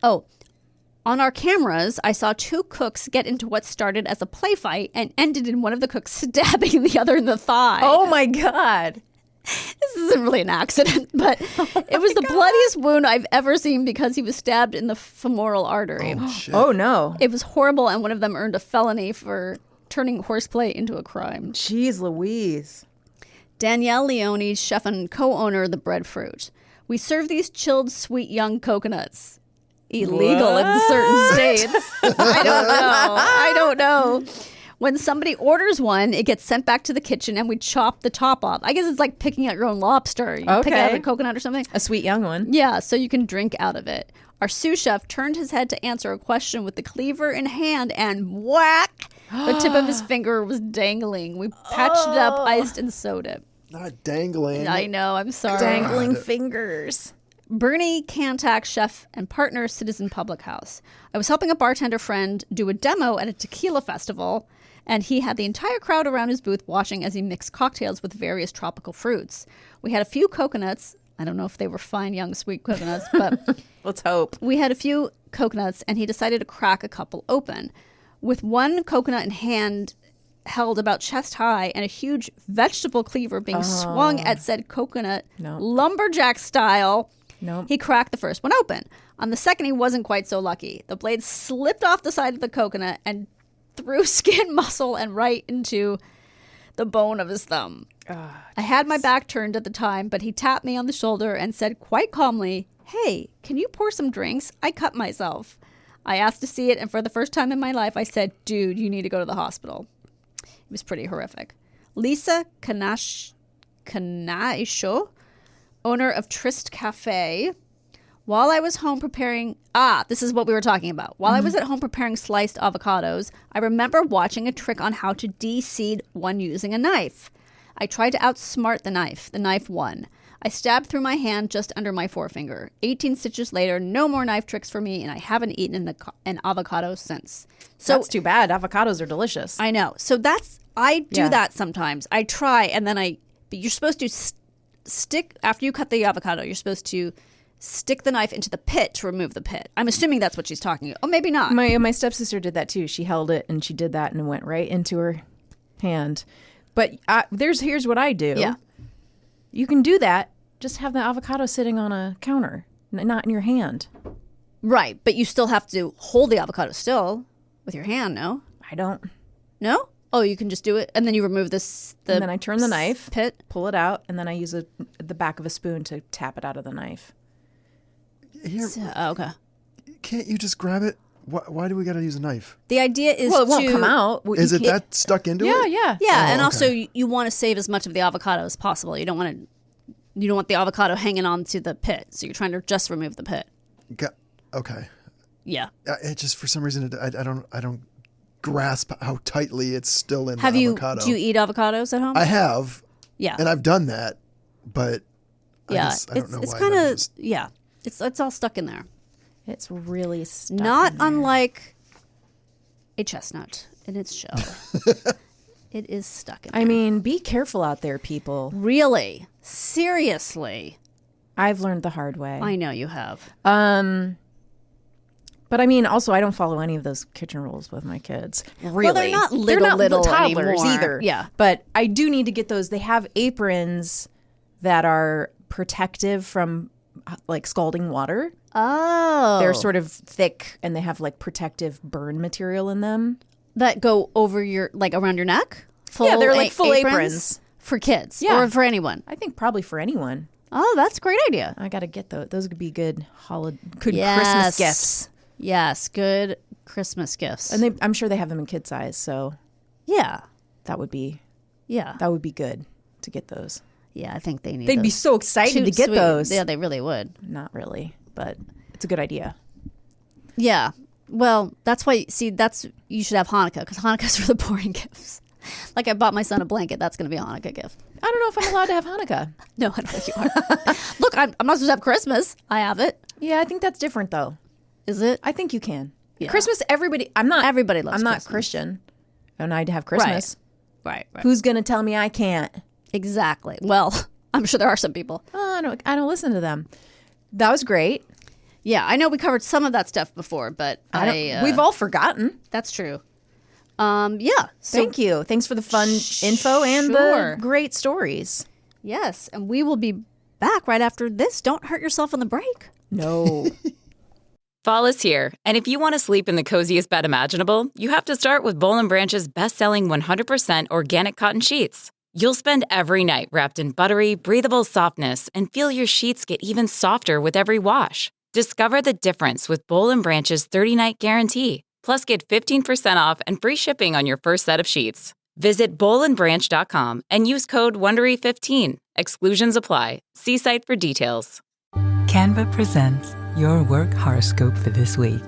Speaker 4: our cameras, I saw 2 cooks get into what started as a play fight and ended in one of the cooks stabbing the other in the thigh.
Speaker 3: Oh my God.
Speaker 4: This isn't really an accident, but it was the bloodiest wound I've ever seen because he was stabbed in the femoral artery.
Speaker 6: Oh, shit.
Speaker 3: Oh no.
Speaker 4: It was horrible, and one of them earned a felony for turning horseplay into a crime.
Speaker 3: Jeez Louise.
Speaker 4: Danielle Leone, chef and co-owner of the Breadfruit. We serve these chilled, sweet young coconuts. Illegal in certain states. I don't know. When somebody orders one, it gets sent back to the kitchen and we chop the top off. I guess it's like picking out your own lobster. You pick out a coconut or something.
Speaker 3: A sweet young one.
Speaker 4: Yeah, so you can drink out of it. Our sous chef turned his head to answer a question with the cleaver in hand and whack! The tip of his finger was dangling. We patched it up, iced, and sewed it.
Speaker 6: Not dangling.
Speaker 4: I know, I'm sorry.
Speaker 3: Dangling fingers.
Speaker 4: Bernie Kantak, chef and partner, Citizen Public House. I was helping a bartender friend do a demo at a tequila festival, and he had the entire crowd around his booth watching as he mixed cocktails with various tropical fruits. We had a few coconuts. I don't know if they were fine, young, sweet coconuts, but
Speaker 3: let's hope.
Speaker 4: We had a few coconuts, and he decided to crack a couple open. With one coconut in hand held about chest high and a huge vegetable cleaver being swung at said coconut lumberjack style, he cracked the first one open. On the second, he wasn't quite so lucky. The blade slipped off the side of the coconut and through skin, muscle, and right into the bone of his thumb. I had my back turned at the time, but he tapped me on the shoulder and said quite calmly, "Hey, can you pour some drinks? I cut myself." I asked to see it, and for the first time in my life, I said, "Dude, you need to go to the hospital." It was pretty horrific. Lisa Kanaisho, owner of Trist Cafe. While I was home preparing... this is what we were talking about. While I was at home preparing sliced avocados, I remember watching a trick on how to de-seed one using a knife. I tried to outsmart the knife. The knife won. I stabbed through my hand just under my forefinger. 18 stitches later, no more knife tricks for me, and I haven't eaten an avocado since. So
Speaker 3: that's too bad. Avocados are delicious.
Speaker 4: I know. So I do that sometimes. I try, and then but you're supposed to stick, after you cut the avocado, you're supposed to stick the knife into the pit to remove the pit. I'm assuming that's what she's talking about. Oh, maybe not.
Speaker 3: My stepsister did that too. She held it and she did that and it went right into her hand. But here's what I do.
Speaker 4: Yeah.
Speaker 3: You can do that. Just have the avocado sitting on a counter, not in your hand.
Speaker 4: Right, but you still have to hold the avocado still with your hand, no?
Speaker 3: I don't.
Speaker 4: No? Oh, you can just do it, and then you remove this.
Speaker 3: And then I turn the knife,
Speaker 4: pit,
Speaker 3: pull it out, and then I use the back of a spoon to tap it out of the knife.
Speaker 6: Here,
Speaker 4: okay.
Speaker 6: Can't you just grab it? Why do we got to use a knife?
Speaker 4: The idea is
Speaker 3: it won't come out.
Speaker 6: Is it that stuck into it?
Speaker 3: Yeah.
Speaker 4: Yeah, and
Speaker 6: okay.
Speaker 4: also you want to save as much of the avocado as possible. You don't want the avocado hanging on to the pit, so you're trying to just remove the pit.
Speaker 6: Okay.
Speaker 4: Yeah.
Speaker 6: It just for some reason I don't grasp how tightly it's still in the avocado.
Speaker 4: Do you eat avocados at home?
Speaker 6: I have.
Speaker 4: Yeah.
Speaker 6: And I've done that, but
Speaker 4: yeah,
Speaker 6: I don't know
Speaker 4: it's
Speaker 6: why.
Speaker 4: kind of yeah. It's all stuck in there.
Speaker 3: It's really stuck
Speaker 4: Not
Speaker 3: in there.
Speaker 4: unlike a chestnut in its shell. It is stuck in there.
Speaker 3: I mean, be careful out there, people.
Speaker 4: Really? Seriously?
Speaker 3: I've learned the hard way.
Speaker 4: I know you have.
Speaker 3: But I mean, also, I don't follow any of those kitchen rules with my kids. Really,
Speaker 4: Well, they're not little
Speaker 3: toddlers
Speaker 4: anymore.
Speaker 3: either.
Speaker 4: Yeah,
Speaker 3: but I do need to get those. They have aprons that are protective from like scalding water.
Speaker 4: Oh.
Speaker 3: They're sort of thick and they have like protective burn material in them.
Speaker 4: That go over your, like around your neck?
Speaker 3: Yeah, they're like full aprons.
Speaker 4: For kids
Speaker 3: Yeah.
Speaker 4: or for anyone?
Speaker 3: I think probably for anyone.
Speaker 4: Oh, that's a great idea.
Speaker 3: I got to get those. Those could be good Christmas gifts.
Speaker 4: Yes, good Christmas gifts.
Speaker 3: And I'm sure they have them in kid size, so
Speaker 4: yeah.
Speaker 3: that would be good to get those.
Speaker 4: Yeah, I think they need
Speaker 3: They'd be
Speaker 4: those.
Speaker 3: so excited
Speaker 4: Too
Speaker 3: to get
Speaker 4: sweet.
Speaker 3: those.
Speaker 4: Yeah, they really would.
Speaker 3: Not really, but it's a good idea.
Speaker 4: Yeah. Well, that's why, you should have Hanukkah, because Hanukkah's for the boring gifts. Like I bought my son a blanket. That's going to be a Hanukkah gift.
Speaker 3: I don't know if I'm allowed to have Hanukkah.
Speaker 4: No, I don't think you are. Look, I'm not supposed to have Christmas. I have it.
Speaker 3: Yeah, I think that's different though.
Speaker 4: Is it?
Speaker 3: I think you can.
Speaker 4: Yeah.
Speaker 3: Christmas, everybody loves I'm not
Speaker 4: Christmas.
Speaker 3: Christian, and I'd have Christmas.
Speaker 4: Right.
Speaker 3: Who's going to tell me I can't?
Speaker 4: Exactly. Well, I'm sure there are some people.
Speaker 3: Oh, I don't listen to them. That was great.
Speaker 4: Yeah, I know we covered some of that stuff before, but
Speaker 3: we've all forgotten.
Speaker 4: That's true. Yeah. So,
Speaker 3: Thank you. Thanks for the fun info and
Speaker 4: Sure.
Speaker 3: the great stories.
Speaker 4: yes, and we will be back right after this. Don't hurt yourself on the break.
Speaker 3: No.
Speaker 7: Fall is here, and if you want to sleep in the coziest bed imaginable, you have to start with Boll & Branch's best-selling 100% organic cotton sheets. You'll spend every night wrapped in buttery, breathable softness and feel your sheets get even softer with every wash. Discover the difference with Boll & Branch's 30-night guarantee. Plus, get 15% off and free shipping on your first set of sheets. Visit bollandbranch.com and use code WONDERY15. Exclusions apply. See site for details.
Speaker 8: Canva presents your work horoscope for this week.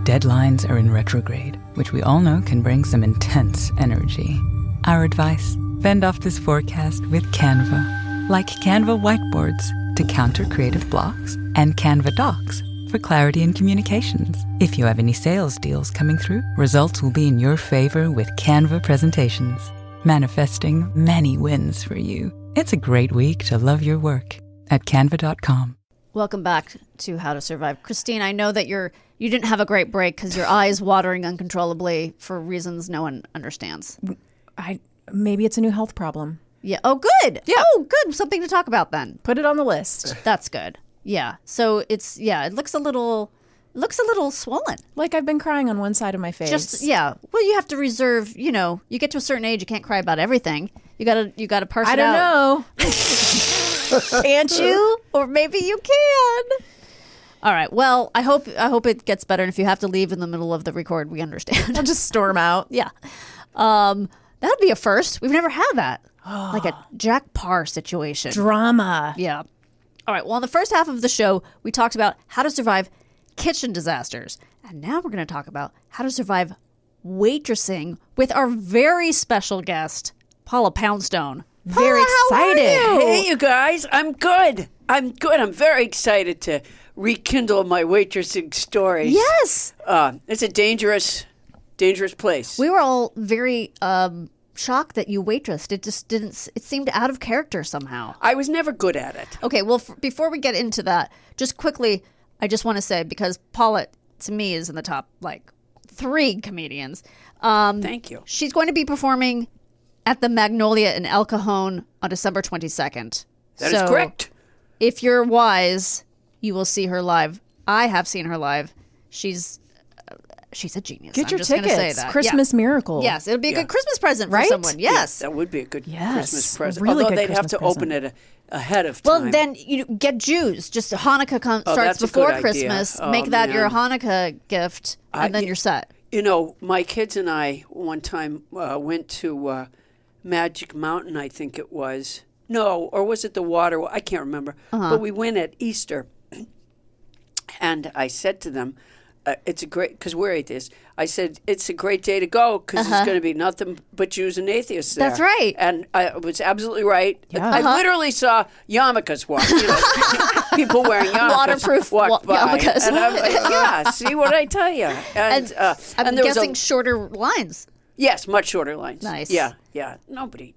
Speaker 8: Deadlines are in retrograde, which we all know can bring some intense energy. Our advice: fend off this forecast with Canva. Like Canva whiteboards to counter creative blocks, and Canva docs for clarity in communications. If you have any sales deals coming through, results will be in your favor with Canva presentations, manifesting many wins for you. It's a great week to love your work at canva.com.
Speaker 4: Welcome back to How to Survive. Kristine, I know that you didn't have a great break because your eye is watering uncontrollably for reasons no one understands.
Speaker 3: Maybe it's a new health problem.
Speaker 4: Yeah. Oh, good.
Speaker 3: Yeah.
Speaker 4: Oh, good. Something to talk about then.
Speaker 3: Put it on the list.
Speaker 4: That's good. Yeah. So it looks a little swollen.
Speaker 3: Like I've been crying on one side of my face.
Speaker 4: Well, you have to reserve, you get to a certain age, you can't cry about everything. You gotta parse
Speaker 3: I
Speaker 4: it
Speaker 3: don't
Speaker 4: out.
Speaker 3: know.
Speaker 4: Can't you? Or maybe you can. All right. Well, I hope it gets better. And if you have to leave in the middle of the record, we understand.
Speaker 3: I'll just storm out.
Speaker 4: Yeah. That would be a first. We've never had that. Like a Jack Parr situation.
Speaker 3: Drama.
Speaker 4: Yeah. All right. Well, in the first half of the show, we talked about how to survive kitchen disasters. And now we're going to talk about how to survive waitressing with our very special guest, Paula Poundstone.
Speaker 3: Very excited.
Speaker 9: Hey, you guys. I'm good. I'm very excited to rekindle my waitressing stories.
Speaker 4: Yes.
Speaker 9: It's a dangerous place.
Speaker 4: We were all very shocked that you waitressed. It just didn't. It seemed out of character somehow.
Speaker 9: I was never good at it.
Speaker 4: Okay, well, before we get into that, just quickly, I just want to say, because Paula, to me, is in the top, 3 comedians.
Speaker 9: Thank you.
Speaker 4: She's going to be performing at the Magnolia in El Cajon on December 22nd.
Speaker 9: That is correct.
Speaker 4: If you're wise, you will see her live. I have seen her live. She's a genius.
Speaker 3: Get
Speaker 4: I'm
Speaker 3: your
Speaker 4: just gonna
Speaker 3: tickets.
Speaker 4: say that.
Speaker 3: Christmas miracle.
Speaker 4: Yes, it would be a good Christmas present for
Speaker 3: Right?
Speaker 4: someone. Yes.
Speaker 9: That would be a good
Speaker 3: Yes,
Speaker 9: Christmas present.
Speaker 3: really
Speaker 9: Although
Speaker 3: good
Speaker 9: they'd have to
Speaker 3: Christmas
Speaker 9: open it ahead of time.
Speaker 4: Well, then you get Jews. Just Hanukkah starts
Speaker 9: that's a
Speaker 4: before
Speaker 9: good idea.
Speaker 4: Christmas.
Speaker 9: Oh,
Speaker 4: Make that your
Speaker 9: man.
Speaker 4: Hanukkah gift, and then you're set.
Speaker 9: My kids and I one time went to Magic Mountain, I think it was. No, or was it the water? I can't remember. But we went at Easter. And I said to them, it's a great, because we're atheists, I said, it's a great day to go because there's going to be nothing but Jews and atheists there.
Speaker 4: That's right.
Speaker 9: And I was absolutely right.
Speaker 3: Yeah.
Speaker 9: I literally saw yarmulkes walk, people wearing yarmulkes.
Speaker 4: Waterproof
Speaker 9: walk by.
Speaker 4: yarmulkes.
Speaker 9: And I'm like, yeah, see what I tell you. And,
Speaker 4: I'm
Speaker 9: and there was
Speaker 4: guessing shorter lines.
Speaker 9: Yes, much shorter lines.
Speaker 4: Nice.
Speaker 9: Yeah. Nobody,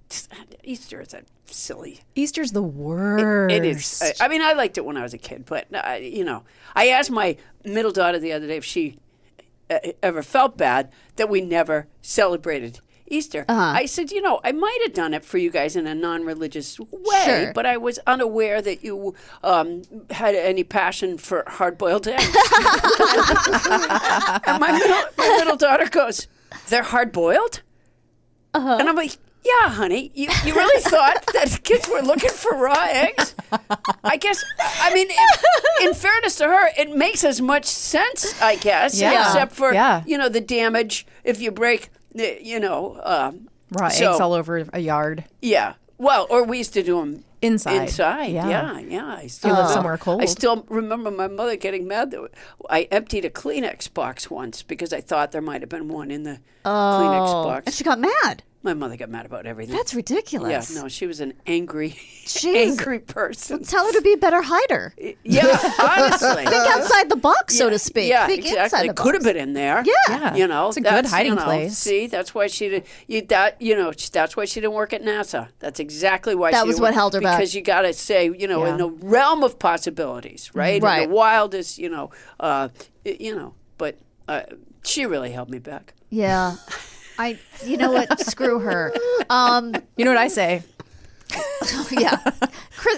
Speaker 9: Easter is a silly.
Speaker 3: Easter's the worst.
Speaker 9: It is. I mean, I liked it when I was a kid, but I asked my middle daughter the other day if she ever felt bad that we never celebrated Easter. I said, I might have done it for you guys in a non-religious way,
Speaker 4: Sure.
Speaker 9: but I was unaware that you had any passion for hard-boiled eggs. And my middle daughter goes, "They're hard-boiled?" And I'm like, "Yeah, honey, you really thought that kids were looking for raw eggs?" I guess, in fairness to her, it makes as much sense, I guess,
Speaker 3: Yeah.
Speaker 9: except for,
Speaker 3: Yeah.
Speaker 9: the damage if you break,
Speaker 3: raw eggs all over a yard.
Speaker 9: Yeah. Well, or we used to do them
Speaker 3: Inside.
Speaker 9: Yeah. I still
Speaker 3: You live somewhere cold.
Speaker 9: I still remember my mother getting mad that I emptied a Kleenex box once because I thought there might have been one in the Kleenex box.
Speaker 4: And she got mad.
Speaker 9: My mother got mad about everything.
Speaker 4: That's ridiculous.
Speaker 9: Yeah, no, she was an angry,
Speaker 4: Jeez.
Speaker 9: angry person.
Speaker 4: Tell her to be a better hider.
Speaker 9: Yeah, honestly.
Speaker 4: Think outside the box, so to speak.
Speaker 9: Yeah,
Speaker 4: Think
Speaker 9: exactly.
Speaker 4: inside the
Speaker 9: It could have
Speaker 4: box.
Speaker 9: been in there.
Speaker 4: Yeah.
Speaker 3: It's a good hiding place.
Speaker 9: See, that's why she did. That's why she didn't work at NASA. That's exactly why.
Speaker 4: That
Speaker 9: she
Speaker 4: was
Speaker 9: didn't
Speaker 4: what
Speaker 9: work,
Speaker 4: held her back.
Speaker 9: Because you got to say, in the realm of possibilities, right?
Speaker 4: Right.
Speaker 9: In the wildest, But she really held me back.
Speaker 4: Yeah. You know what? Screw her.
Speaker 3: You know what I say?
Speaker 4: Yeah.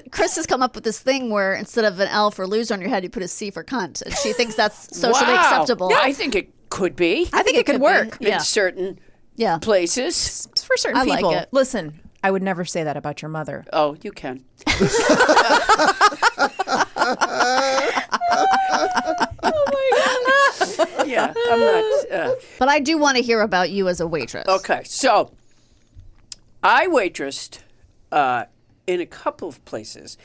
Speaker 4: Chris has come up with this thing where instead of an L for loser on your head, you put a C for cunt. And she thinks that's socially
Speaker 9: Wow.
Speaker 4: acceptable.
Speaker 9: I think it could be.
Speaker 3: I think it could work.
Speaker 4: Yeah.
Speaker 9: In certain
Speaker 4: Yeah.
Speaker 9: places.
Speaker 3: It's for certain
Speaker 4: I like
Speaker 3: people.
Speaker 4: it.
Speaker 3: Listen, I would never say that about your mother.
Speaker 9: Oh, you can. Yeah, I'm not.
Speaker 4: But I do want to hear about you as a waitress.
Speaker 9: Okay, so I waitressed in a couple of places.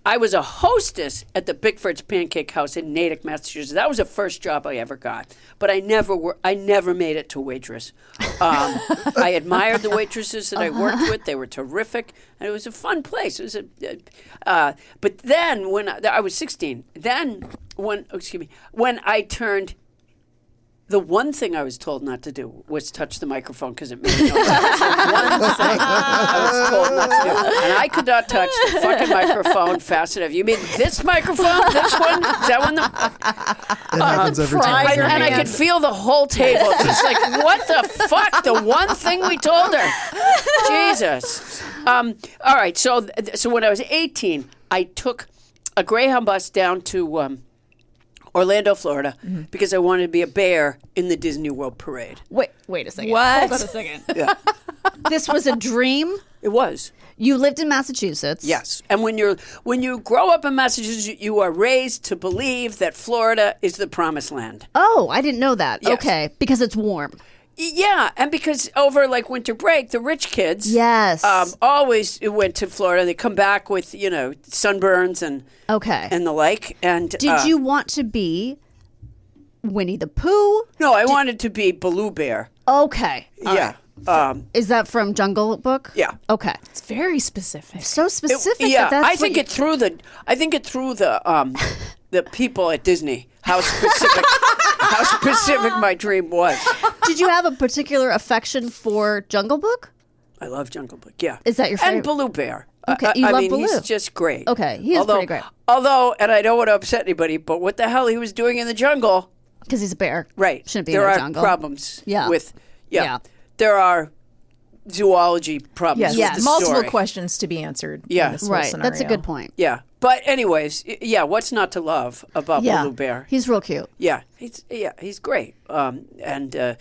Speaker 9: I was a hostess at the Bickford's Pancake House in Natick, Massachusetts. That was the first job I ever got, but I never made it to waitress. I admired the waitresses that I worked with; they were terrific, and it was a fun place. It was but then when I was 16, when I turned. The one thing I was told not to do was touch the microphone because it made noise. That was the one thing I was told not to do. And I could not touch the fucking microphone fast enough. You mean this microphone? This one? Is that one?
Speaker 6: It happens every time.
Speaker 9: And I could feel the whole table just like, what the fuck? The one thing we told her. Jesus. All right. So when I was 18, I took a Greyhound bus down to Orlando, Florida, because I wanted to be a bear in the Disney World parade.
Speaker 4: Wait a second.
Speaker 3: What?
Speaker 4: Hold on a second.
Speaker 9: Yeah,
Speaker 4: This was a dream?
Speaker 9: it was.
Speaker 4: You lived in Massachusetts.
Speaker 9: Yes, and when you grow up in Massachusetts, you are raised to believe that Florida is the promised land.
Speaker 4: Oh, I didn't know that.
Speaker 9: Yes.
Speaker 4: Okay. Because it's warm.
Speaker 9: Yeah, and because over like winter break, the rich kids,
Speaker 4: Yes.
Speaker 9: always went to Florida. They come back with sunburns and
Speaker 4: Okay.
Speaker 9: and the like. And
Speaker 4: Did you want to be Winnie the Pooh?
Speaker 9: No, I wanted to be Baloo Bear.
Speaker 4: Okay. All
Speaker 9: Yeah.
Speaker 4: right. Is that from Jungle Book?
Speaker 9: Yeah.
Speaker 4: Okay.
Speaker 3: It's very specific.
Speaker 4: So specific.
Speaker 9: Yeah,
Speaker 4: that that's
Speaker 9: I think it threw the the people at Disney how specific my dream was.
Speaker 4: Did you have a particular affection for Jungle Book?
Speaker 9: I love Jungle Book. Yeah.
Speaker 4: Is that your favorite?
Speaker 9: And Baloo Bear.
Speaker 4: Okay,
Speaker 9: I
Speaker 4: you love
Speaker 9: mean,
Speaker 4: Baloo.
Speaker 9: he's just great.
Speaker 4: Okay, he is pretty great.
Speaker 9: Although, and I don't want to upset anybody, but what the hell he was doing in the jungle?
Speaker 4: Because he's a bear.
Speaker 9: Right.
Speaker 4: Shouldn't be
Speaker 9: there
Speaker 4: in the
Speaker 9: are
Speaker 4: jungle.
Speaker 9: problems
Speaker 4: Yeah.
Speaker 9: with.
Speaker 4: Yeah.
Speaker 9: There are zoology problems.
Speaker 3: Yes,
Speaker 9: with the
Speaker 3: multiple
Speaker 9: story.
Speaker 3: questions to be answered.
Speaker 9: Yeah.
Speaker 3: in this whole
Speaker 4: Right. That's a
Speaker 3: scenario.
Speaker 4: good point.
Speaker 9: Yeah. But anyways, what's not to love about
Speaker 4: Yeah.
Speaker 9: Baloo Bear?
Speaker 4: He's real cute.
Speaker 9: Yeah, he's great. And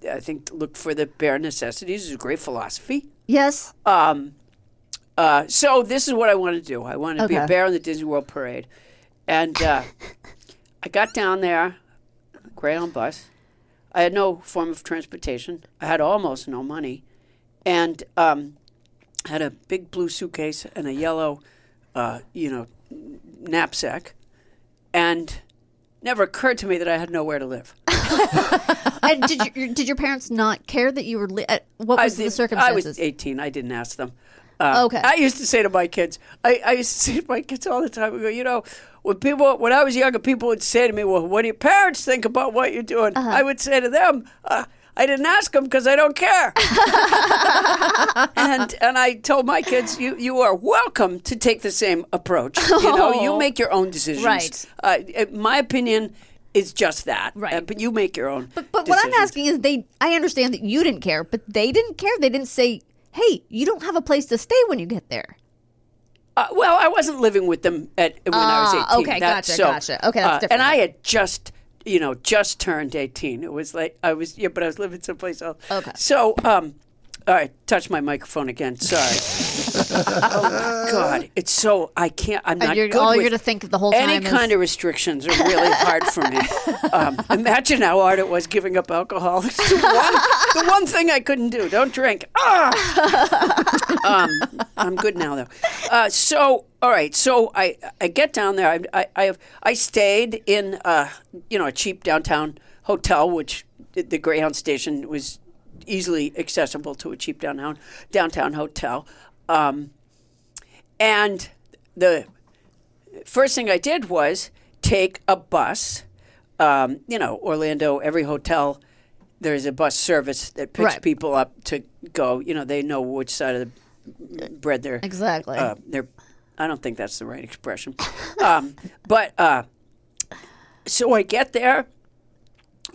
Speaker 9: I think look for the bare necessities is a great philosophy.
Speaker 4: Yes.
Speaker 9: So this is what I want to do. I want to be a
Speaker 4: Okay.
Speaker 9: bear in the Disney World Parade, and I got down there, Greyhound bus. I had no form of transportation. I had almost no money, and had a big blue suitcase and a yellow, knapsack, and never occurred to me that I had nowhere to live.
Speaker 4: And did your parents not care that you were? What was the circumstances?
Speaker 9: I was 18. I didn't ask them.
Speaker 4: Okay.
Speaker 9: I used to say to my kids, I used to say to my kids all the time, I go, when I was younger, people would say to me, well, what do your parents think about what you're doing? I would say to them, I didn't ask them because I don't care. and I told my kids, you are welcome to take the same approach. You make your own decisions.
Speaker 4: Right.
Speaker 9: My opinion is just that.
Speaker 4: Right.
Speaker 9: But you make your own
Speaker 4: But what I'm
Speaker 9: decisions.
Speaker 4: asking is, I understand that you didn't care, but they didn't care. They didn't say, hey, you don't have a place to stay when you get there.
Speaker 9: Well, I wasn't living with them when I was 18.
Speaker 4: Okay, gotcha. Okay, that's different.
Speaker 9: And I had just turned 18. It was like but I was living someplace else.
Speaker 4: Okay.
Speaker 9: So, all right, touch my microphone again. Sorry. Oh my God, it's so I can't. I'm not good
Speaker 4: All
Speaker 9: with
Speaker 4: you're to think the whole time
Speaker 9: any kind of restrictions are really hard for me. Imagine how hard it was giving up alcohol. It's the one thing I couldn't do. Don't drink. I'm good now though. So all right. So I get down there. I stayed in a cheap downtown hotel, which the Greyhound station was easily accessible to a cheap downtown hotel. And the first thing I did was take a bus. Orlando, every hotel, there's a bus service that picks people up to go. They know which side of the bread they're
Speaker 4: Exactly.
Speaker 9: I don't think that's the right expression. So I get there.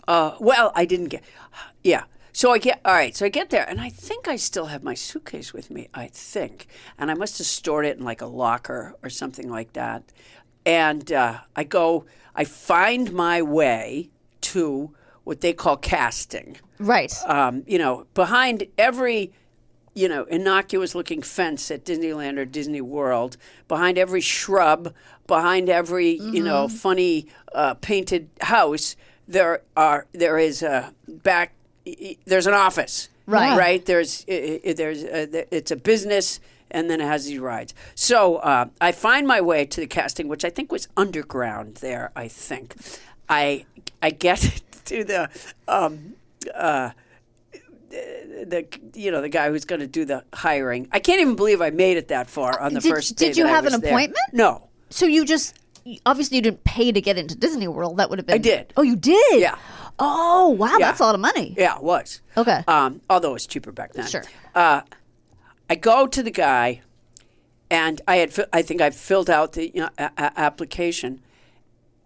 Speaker 9: I didn't get. Yeah. So I get there, and I think I still have my suitcase with me. I think, and I must have stored it in like a locker or something like that. And I find my way to what they call casting.
Speaker 4: Right.
Speaker 9: Behind every, innocuous-looking fence at Disneyland or Disney World, behind every shrub, behind every, funny painted house, there's an office.
Speaker 4: Right.
Speaker 9: Right. It's a business, and then it has these rides. So I find my way to the casting, which I think was underground there. I think I get to the guy who's going to do the hiring. I can't even believe I made it that far on the first day.
Speaker 4: Did you
Speaker 9: that I
Speaker 4: have an
Speaker 9: was there.
Speaker 4: appointment?
Speaker 9: No.
Speaker 4: So obviously you didn't pay to get into Disney World. That would have been.
Speaker 9: I did.
Speaker 4: Oh, you did?
Speaker 9: Yeah.
Speaker 4: Oh, wow.
Speaker 9: Yeah.
Speaker 4: That's a lot of money.
Speaker 9: Yeah, it was.
Speaker 4: Okay.
Speaker 9: Although it was cheaper back then.
Speaker 4: Sure.
Speaker 9: I go to the guy, and I think I filled out the application,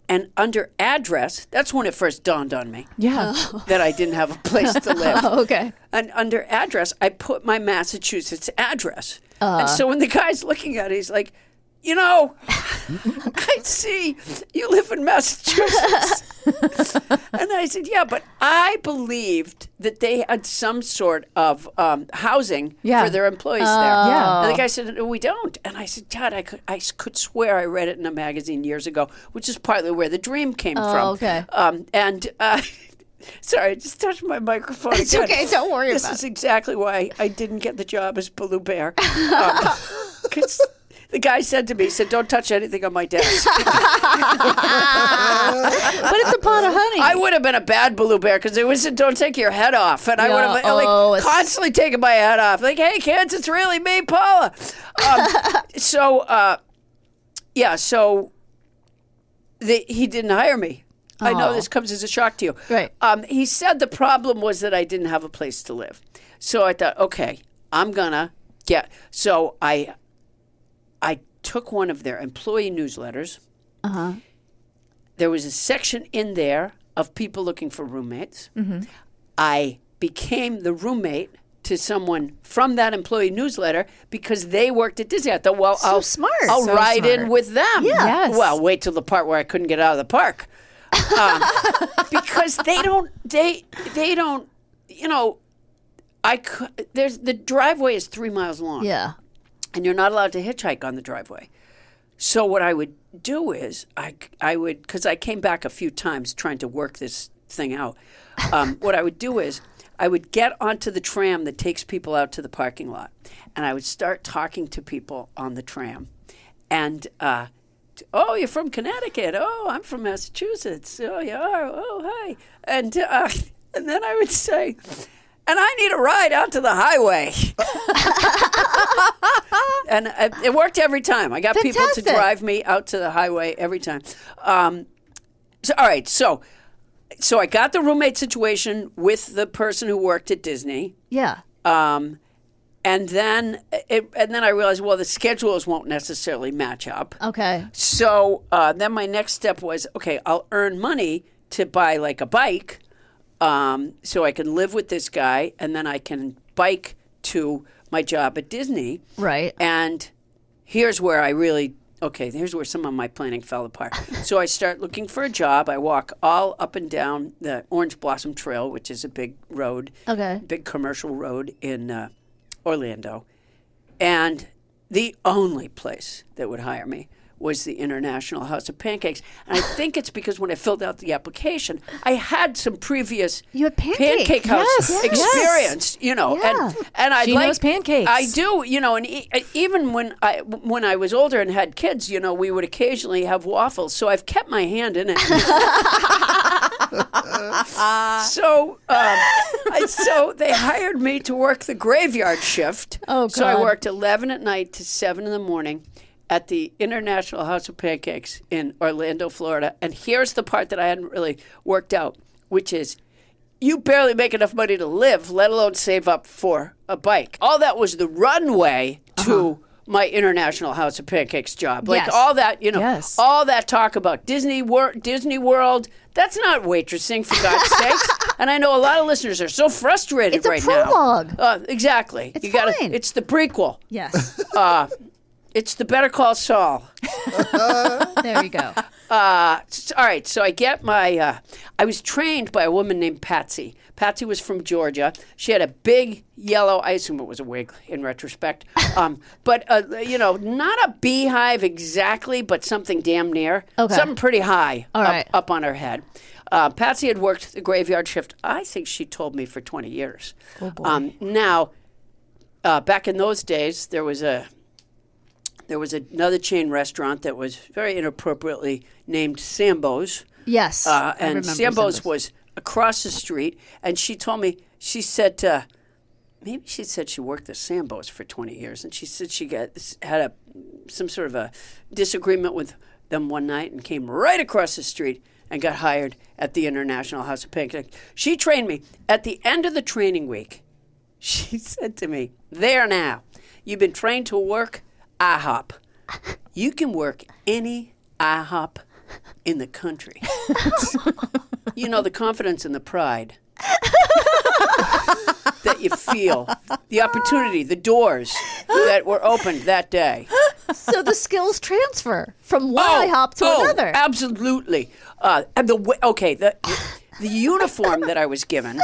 Speaker 9: and under address, that's when it first dawned on me.
Speaker 3: Yeah.
Speaker 9: That I didn't have a place to live.
Speaker 4: Oh, okay.
Speaker 9: And under address, I put my Massachusetts address. And so when the guy's looking at it, he's like, I see you live in Massachusetts. And I said, yeah, but I believed that they had some sort of housing for their employees there.
Speaker 3: Yeah.
Speaker 9: And the guy said, no, we don't. And I said, God, I could swear I read it in a magazine years ago, which is partly where the dream came from.
Speaker 4: Okay.
Speaker 9: Sorry, I just touched my microphone
Speaker 4: It's
Speaker 9: again.
Speaker 4: okay, don't worry
Speaker 9: this
Speaker 4: about
Speaker 9: This is exactly why I didn't get the job as Baloo Bear. 'Cause the guy said to me, don't touch anything on my desk.
Speaker 4: But it's a pot of honey.
Speaker 9: I would have been a bad Baloo Bear because they would have said, don't take your head off. And I would have constantly taken my head off. Like, hey, kids, it's really me, Paula. He didn't hire me. I know this comes as a shock to you.
Speaker 4: Right.
Speaker 9: He said the problem was that I didn't have a place to live. So I thought, okay, I'm gonna get. So I took one of their employee newsletters. There was a section in there of people looking for roommates. I became the roommate to someone from that employee newsletter because they worked at Disney. I thought, well,
Speaker 4: So smart.
Speaker 9: I'll
Speaker 3: So
Speaker 9: ride
Speaker 3: smart.
Speaker 9: in with them.
Speaker 4: Yeah.
Speaker 3: Yes.
Speaker 9: Well, wait till the part where I couldn't get out of the park. Because they don't, you know, there's the driveway is 3 miles long.
Speaker 4: Yeah.
Speaker 9: And you're not allowed to hitchhike on the driveway. So what I would do is I would, because I came back a few times trying to work this thing out. What I would do is I would get onto the tram that takes people out to the parking lot, and I would start talking to people on the tram. And, oh, you're from Connecticut. Oh, I'm from Massachusetts. Oh, you are. Oh, hi. And then I would say, and I need a ride out to the highway. And it worked every time. I got people to drive me out to the highway every time. So, all right, so I got the roommate situation with the person who worked at Disney.
Speaker 4: Yeah.
Speaker 9: And then I realized, well, the schedules won't necessarily match up.
Speaker 4: Okay.
Speaker 9: So then my next step was, okay, I'll earn money to buy like a bike, so I can live with this guy, and then I can bike to my job at Disney.
Speaker 4: Right.
Speaker 9: And here's where here's where some of my planning fell apart. So I start looking for a job. I walk all up and down the Orange Blossom Trail, which is a big road, big commercial road in Orlando. And the only place that would hire me was the International House of Pancakes. And I think it's because when I filled out the application, I had some previous
Speaker 4: You had
Speaker 9: pancake house
Speaker 3: Yes,
Speaker 9: experience, you know.
Speaker 4: Yeah.
Speaker 9: And I
Speaker 3: She knows pancakes.
Speaker 9: I do, you know, and even when I was older and had kids, you know, we would occasionally have waffles. So I've kept my hand in it. So they hired me to work the graveyard shift.
Speaker 4: Oh,
Speaker 9: So I
Speaker 4: God.
Speaker 9: worked 11 at night to 7 in the morning at the International House of Pancakes in Orlando, Florida. And here's the part that I hadn't really worked out, which is you barely make enough money to live, let alone save up for a bike. All that was the runway to my International House of Pancakes job. Like
Speaker 4: Yes.
Speaker 9: all that, you know,
Speaker 3: Yes.
Speaker 9: all that talk about Disney World, that's not waitressing, for God's sakes. And I know a lot of listeners are so frustrated
Speaker 4: It's a
Speaker 9: right
Speaker 4: prologue.
Speaker 9: now. Exactly.
Speaker 4: It's fine.
Speaker 9: It's the prequel.
Speaker 4: Yes.
Speaker 9: It's the Better Call Saul.
Speaker 4: There you go.
Speaker 9: All right, so I get my. I was trained by a woman named Patsy. Patsy was from Georgia. She had a big yellow. I assume it was a wig in retrospect, but you know, not a beehive exactly, but something damn near.
Speaker 4: Okay.
Speaker 9: Something pretty high
Speaker 4: All right.
Speaker 9: up on her head. Patsy had worked the graveyard shift. I think she told me for 20 years.
Speaker 3: Oh boy.
Speaker 9: Now, back in those days, there was another chain restaurant that was very inappropriately named Sambo's.
Speaker 4: Yes. I
Speaker 9: And
Speaker 4: remember
Speaker 9: Sambo's was across the street. And she told me, she said, maybe she said she worked at Sambo's for 20 years. And she said she had some sort of a disagreement with them one night and came right across the street and got hired at the International House of Pancakes. She trained me. At the end of the training week, she said to me, there now, you've been trained to work IHOP. You can work any IHOP in the country. You know, the confidence and the pride that you feel, the opportunity, the doors that were opened that day.
Speaker 4: So the skills transfer from one IHOP to another.
Speaker 9: Absolutely. And the uniform that I was given.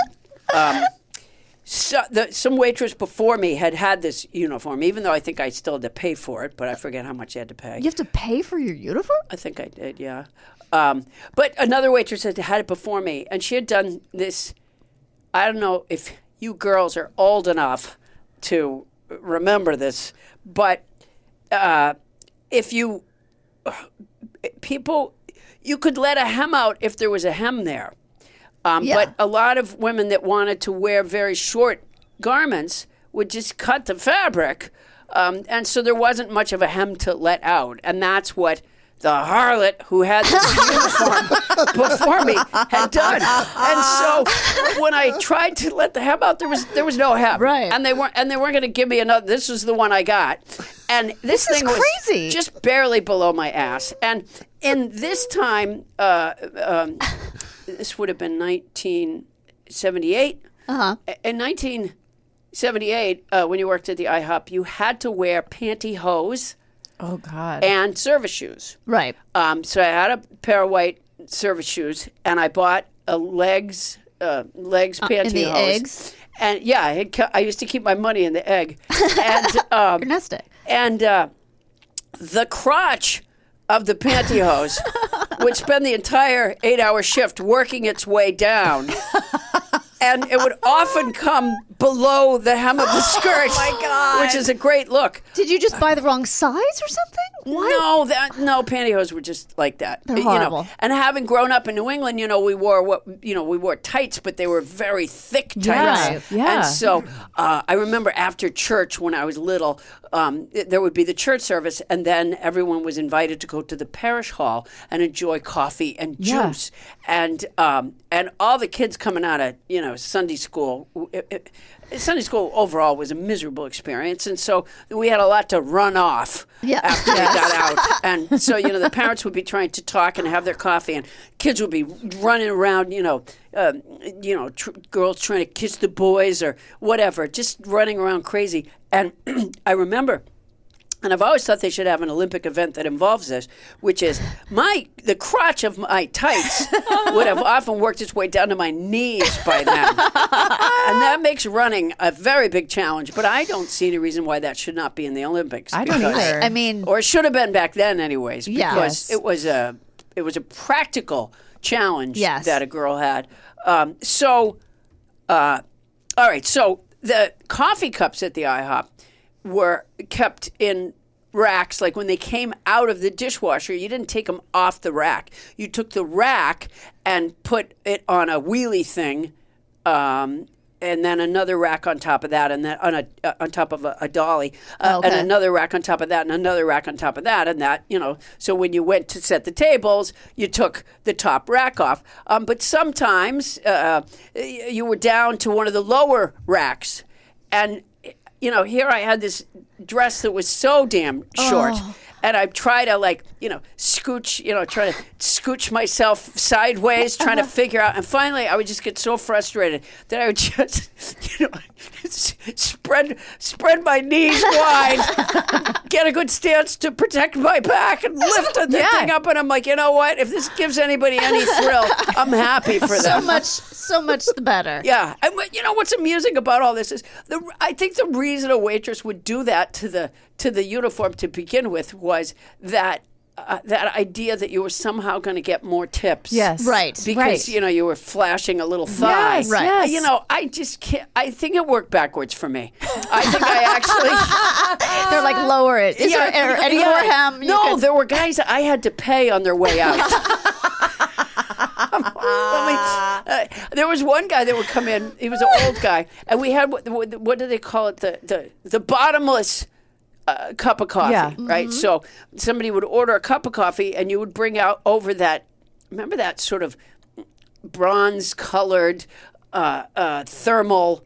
Speaker 9: Some waitress before me had this uniform, even though I think I still had to pay for it, but I forget how much I had to pay.
Speaker 4: You have to pay for your uniform?
Speaker 9: I think I did, yeah. But another waitress had it before me, and she had done this. I don't know if you girls are old enough to remember this, but you could let a hem out if there was a hem there. But a lot of women that wanted to wear very short garments would just cut the fabric. And so there wasn't much of a hem to let out. And that's what the harlot who had this uniform before me had done. And so when I tried to let the hem out, there was no hem.
Speaker 4: Right.
Speaker 9: And they weren't going to give me another. This was the one I got. And this thing was
Speaker 4: crazy.
Speaker 9: just barely below my ass. And in this time, this would have been 1978.
Speaker 4: Uh-huh.
Speaker 9: In 1978, when you worked at the IHOP, you had to wear pantyhose
Speaker 3: Oh God.
Speaker 9: and service shoes.
Speaker 4: Right.
Speaker 9: So I had a pair of white service shoes, and I bought a legs pantyhose.
Speaker 4: in the eggs?
Speaker 9: And yeah, I used to keep my money in the egg. And
Speaker 4: Your nest egg.
Speaker 9: and the crotch of the pantyhose would spend the entire 8-hour shift working its way down. And it would often come below the hem of the skirt. Oh my God. Which is a great look.
Speaker 4: Did you just buy the wrong size or something?
Speaker 9: No, pantyhose were just like that.
Speaker 4: They're horrible.
Speaker 9: And having grown up in New England, we wore tights, but they were very thick tights.
Speaker 3: Right. Yeah.
Speaker 9: And so I remember after church when I was little, there would be the church service, and then everyone was invited to go to the parish hall and enjoy coffee and juice. And all the kids coming out of Sunday school. Sunday school overall was a miserable experience, and so we had a lot to run off after we got out. And so, the parents would be trying to talk and have their coffee, and kids would be running around, girls trying to kiss the boys or whatever, just running around crazy. And I remember, and I've always thought they should have an Olympic event that involves this, which is the crotch of my tights would have often worked its way down to my knees by then. And that makes running a very big challenge, but I don't see any reason why that should not be in the Olympics.
Speaker 3: I don't either.
Speaker 4: I mean,
Speaker 9: or it should have been back then anyways, because
Speaker 4: Yes.
Speaker 9: it was a practical challenge
Speaker 4: Yes.
Speaker 9: that a girl had. All right, so the coffee cups at the IHOP were kept in racks. Like when they came out of the dishwasher, you didn't take them off the rack. You took the rack and put it on a wheelie thing, and then another rack on top of that, and then on top of a dolly, and another rack on top of that, and another rack on top of that, and that, So when you went to set the tables, you took the top rack off. But sometimes you were down to one of the lower racks, and here I had this dress that was so damn short. And I try to scooch, try to scooch myself sideways, trying to figure out. And finally, I would just get so frustrated that I would just, spread my knees wide, get a good stance to protect my back, and lift the thing up. And I'm like, you know what? If this gives anybody any thrill, I'm happy for them.
Speaker 4: so much the better.
Speaker 9: Yeah. And what's amusing about all this is I think the reason a waitress would do that to the uniform to begin with was that idea that you were somehow going to get more tips.
Speaker 3: Yes.
Speaker 4: Right.
Speaker 9: Because, you were flashing a little thigh.
Speaker 3: Yes, right.
Speaker 9: You know, I just can't. I think it worked backwards for me. I think I actually.
Speaker 4: They're like, lower it. Is there any more hem?
Speaker 9: No, there were guys that I had to pay on their way out. There was one guy that would come in. He was an old guy, and we had what do they call it? The bottomless cup of coffee, right? Mm-hmm. So somebody would order a cup of coffee, and you would bring out over that. Remember that sort of bronze-colored thermal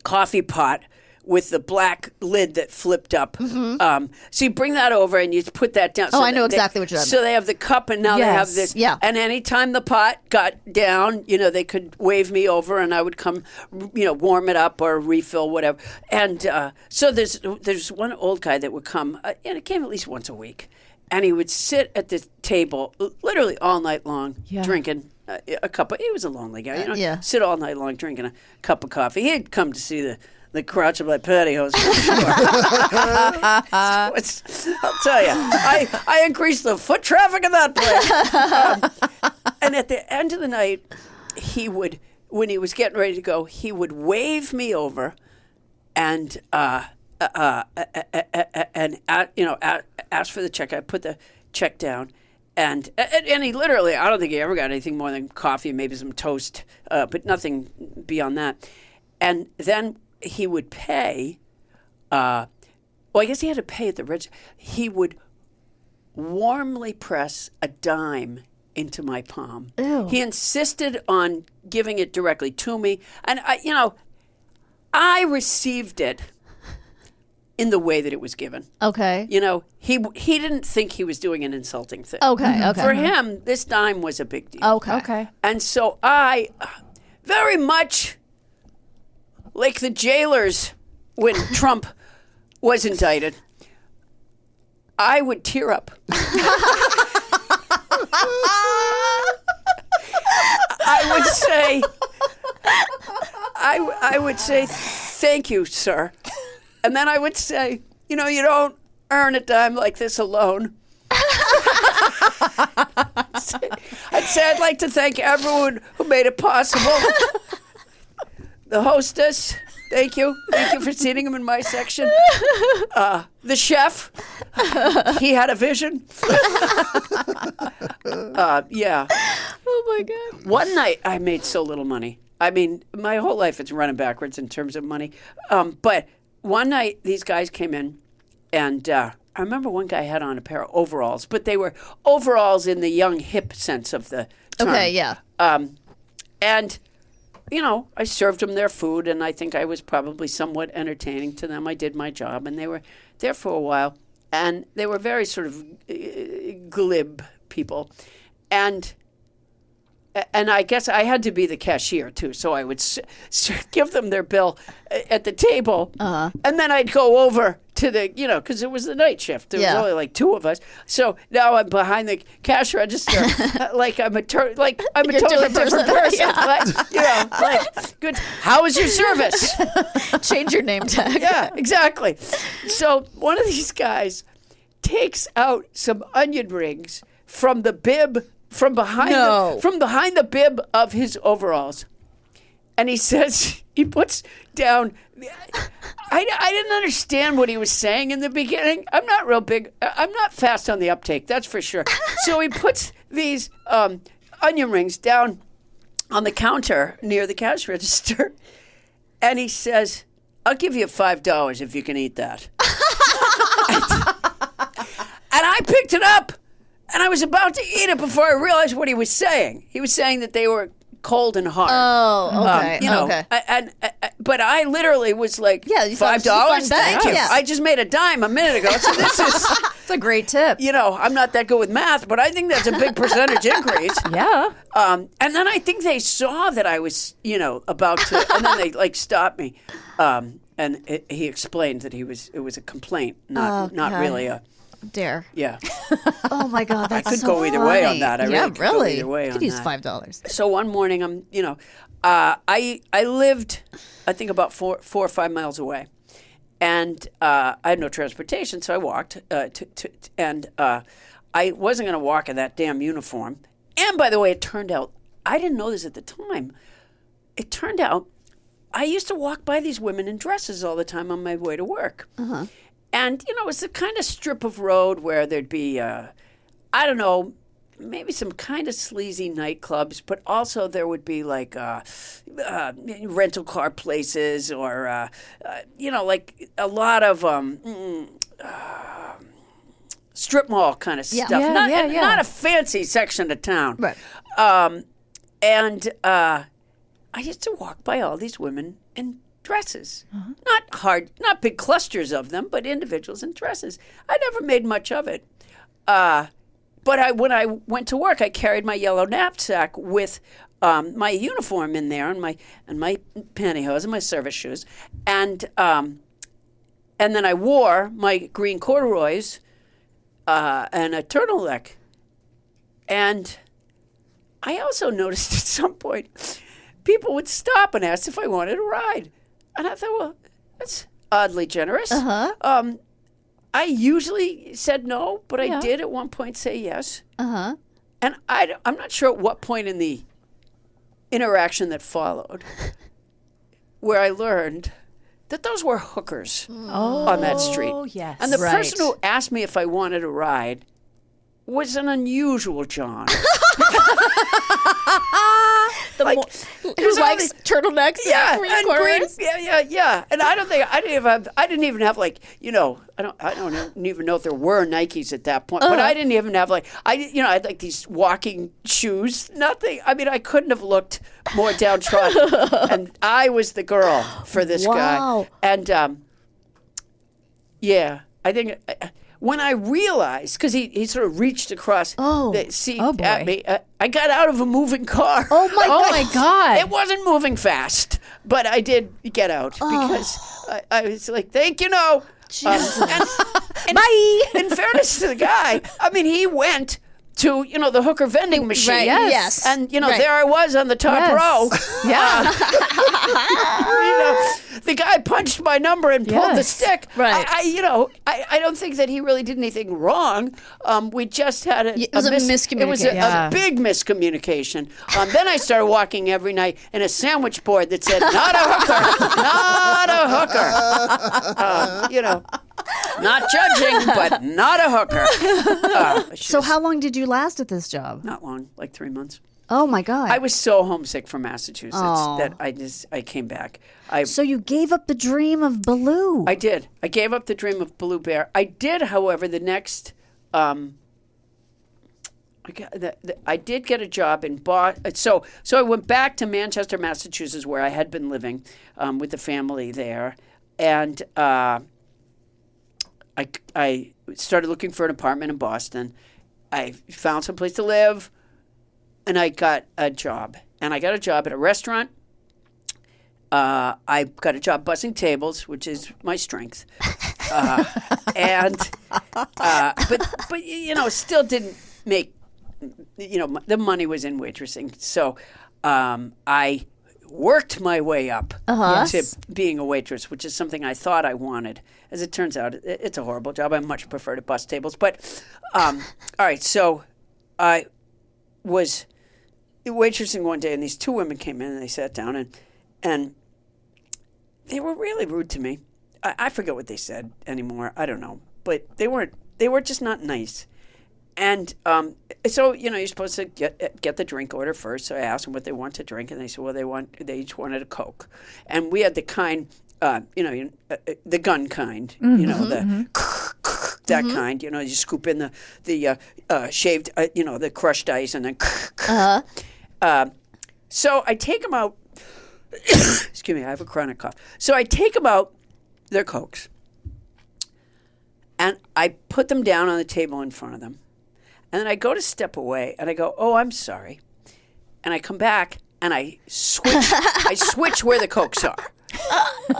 Speaker 9: coffee pot with the black lid that flipped up. Mm-hmm. So you bring that over and you put that down.
Speaker 4: I know exactly what you're talking about.
Speaker 9: So they have the cup, and now they have this.
Speaker 4: Yeah.
Speaker 9: And anytime the pot got down, they could wave me over, and I would come, warm it up or refill, whatever. And so there's one old guy that would come, and it came at least once a week, and he would sit at the table literally all night long drinking a cup of. He was a lonely guy, sit all night long drinking a cup of coffee. He'd come to see the crotch of my pantyhose, for sure. I'll tell you, I increased the foot traffic in that place. And at the end of the night, he would, when he was getting ready to go, he would wave me over, and ask for the check. I put the check down. And he literally, I don't think he ever got anything more than coffee, maybe some toast, but nothing beyond that. And then he would pay, I guess he had to pay at the register. He would warmly press a dime into my palm.
Speaker 4: Ew.
Speaker 9: He insisted on giving it directly to me. And, I received it in the way that it was given.
Speaker 4: Okay.
Speaker 9: He didn't think he was doing an insulting thing.
Speaker 4: Okay.
Speaker 9: For him, this dime was a big deal.
Speaker 4: Okay.
Speaker 9: And so I, very much like the jailers when Trump was indicted, I would tear up. I would say, thank you, sir. And then I would say, you don't earn a dime like this alone. I'd say I'd like to thank everyone who made it possible. The hostess, thank you. Thank you for seating him in my section. The chef, he had a vision. Yeah.
Speaker 4: Oh, my God.
Speaker 9: One night I made so little money. I mean, my whole life it's running backwards in terms of money. But one night these guys came in, and I remember one guy had on a pair of overalls, but they were overalls in the young, hip sense of the term.
Speaker 4: Okay, yeah.
Speaker 9: And, I served them their food, and I think I was probably somewhat entertaining to them. I did my job, and they were there for a while, and they were very sort of glib people. And I guess I had to be the cashier, too, so I would give them their bill at the table, and then I'd go over to the, because it was the night shift. There was only like two of us. So now I'm behind the cash register like I'm a totally different person. Good. How was your service?
Speaker 4: Change your name tag.
Speaker 9: Yeah, exactly. So one of these guys takes out some onion rings from the bib from behind the bib of his overalls, and he says he puts down. I didn't understand what he was saying in the beginning. I'm not real big. I'm not fast on the uptake, that's for sure. So he puts these onion rings down on the counter near the cash register, and he says, "I'll give you $5 if you can eat that." And I picked it up. And I was about to eat it before I realized what he was saying. He was saying that they were cold and hard.
Speaker 4: Oh, okay.
Speaker 9: Okay. But I literally was like, $5? Thank you.
Speaker 4: Yeah.
Speaker 9: I just made a dime a minute ago. So this is...
Speaker 3: It's a great tip.
Speaker 9: I'm not that good with math, but I think that's a big percentage increase.
Speaker 3: Yeah.
Speaker 9: And then I think they saw that I was, about to... And then they, stopped me. And he explained that it was a complaint, not really a...
Speaker 4: Dare.
Speaker 9: Yeah.
Speaker 4: Oh my God, that's
Speaker 9: I could
Speaker 4: so
Speaker 9: go either way on
Speaker 4: funny.
Speaker 9: that. I really could go either way on
Speaker 4: could use
Speaker 9: that.
Speaker 4: $5.
Speaker 9: So one morning, I lived, I think about 4 or 5 miles away, and I had no transportation, so I walked. And I wasn't going to walk in that damn uniform. And by the way, it turned out I didn't know this at the time. It turned out I used to walk by these women in dresses all the time on my way to work. Uh-huh. And, it was the kind of strip of road where there'd be, I don't know, maybe some kind of sleazy nightclubs, but also there would be like rental car places or, like a lot of strip mall kind of stuff. Not a fancy section of town.
Speaker 4: Right.
Speaker 9: And I used to walk by all these women in dresses. Uh-huh. Not big clusters of them, but individuals in dresses. I never made much of it. But when I went to work, I carried my yellow knapsack with my uniform in there and my pantyhose and my service shoes. And then I wore my green corduroys and a turtleneck. And I also noticed at some point people would stop and ask if I wanted a ride. And I thought, well, that's oddly generous.
Speaker 4: Uh-huh.
Speaker 9: I usually said no, but I did at one point say yes.
Speaker 4: Uh-huh.
Speaker 9: And I'm not sure at what point in the interaction that followed where I learned that those were hookers on that street.
Speaker 3: Oh, yes.
Speaker 9: And the person who asked me if I wanted a ride was an unusual John.
Speaker 4: Who likes turtlenecks?
Speaker 9: Yeah,
Speaker 4: and green
Speaker 9: and
Speaker 4: cornrows?
Speaker 9: yeah. And I didn't even have like, I don't even know if there were Nikes at that point, but I didn't even have like, I had like these walking shoes, nothing. I mean, I couldn't have looked more downtrodden. And I was the girl for this guy. And I think when I realized, because he sort of reached across the seat at me, I got out of a moving car.
Speaker 3: Oh my God.
Speaker 9: It wasn't moving fast, but I did get out because I was like, thank you, no. Bye. In fairness to the guy, I mean, he went to, the hooker vending machine.
Speaker 4: Right. Yes.
Speaker 9: And, there I was on the top row.
Speaker 3: Yeah.
Speaker 9: The guy punched my number and pulled the stick.
Speaker 4: Right.
Speaker 9: I don't think that he really did anything wrong. We just had
Speaker 4: It was a miscommunication.
Speaker 9: It was a big miscommunication. Then I started walking every night in a sandwich board that said, not a hooker, not a hooker. Not judging, but not a hooker.
Speaker 4: So how long did you last at this job?
Speaker 9: Not long, like 3 months.
Speaker 4: Oh my God.
Speaker 9: I was so homesick from Massachusetts that I came back.
Speaker 4: So you gave up the dream of Baloo.
Speaker 9: I did. I gave up the dream of Blue Bear. I did, however, the next. I did get a job in Boston. So I went back to Manchester, Massachusetts, where I had been living with the family there, and I started looking for an apartment in Boston. I found some place to live, and I got a job. And I got a job at a restaurant. I got a job bussing tables, which is my strength. But still didn't make, the money was in waitressing. So I worked my way up to being a waitress, which is something I thought I wanted. As it turns out, it's a horrible job. I much prefer to bus tables. But, all right, so I was waitressing one day, and these two women came in, and they sat down, and they were really rude to me. I forget what they said anymore. I don't know. But they were just not nice. And so, you're supposed to get the drink order first. So I asked them what they want to drink, and they said, well, they each wanted a Coke. And we had the kind, the gun kind, that kind, you scoop in the shaved, the crushed ice, and then so I take them out. Excuse me, I have a chronic cough. So I take them out their Cokes, and I put them down on the table in front of them. And then I go to step away, and I go, oh, I'm sorry. And I come back, and I switch where the Cokes are.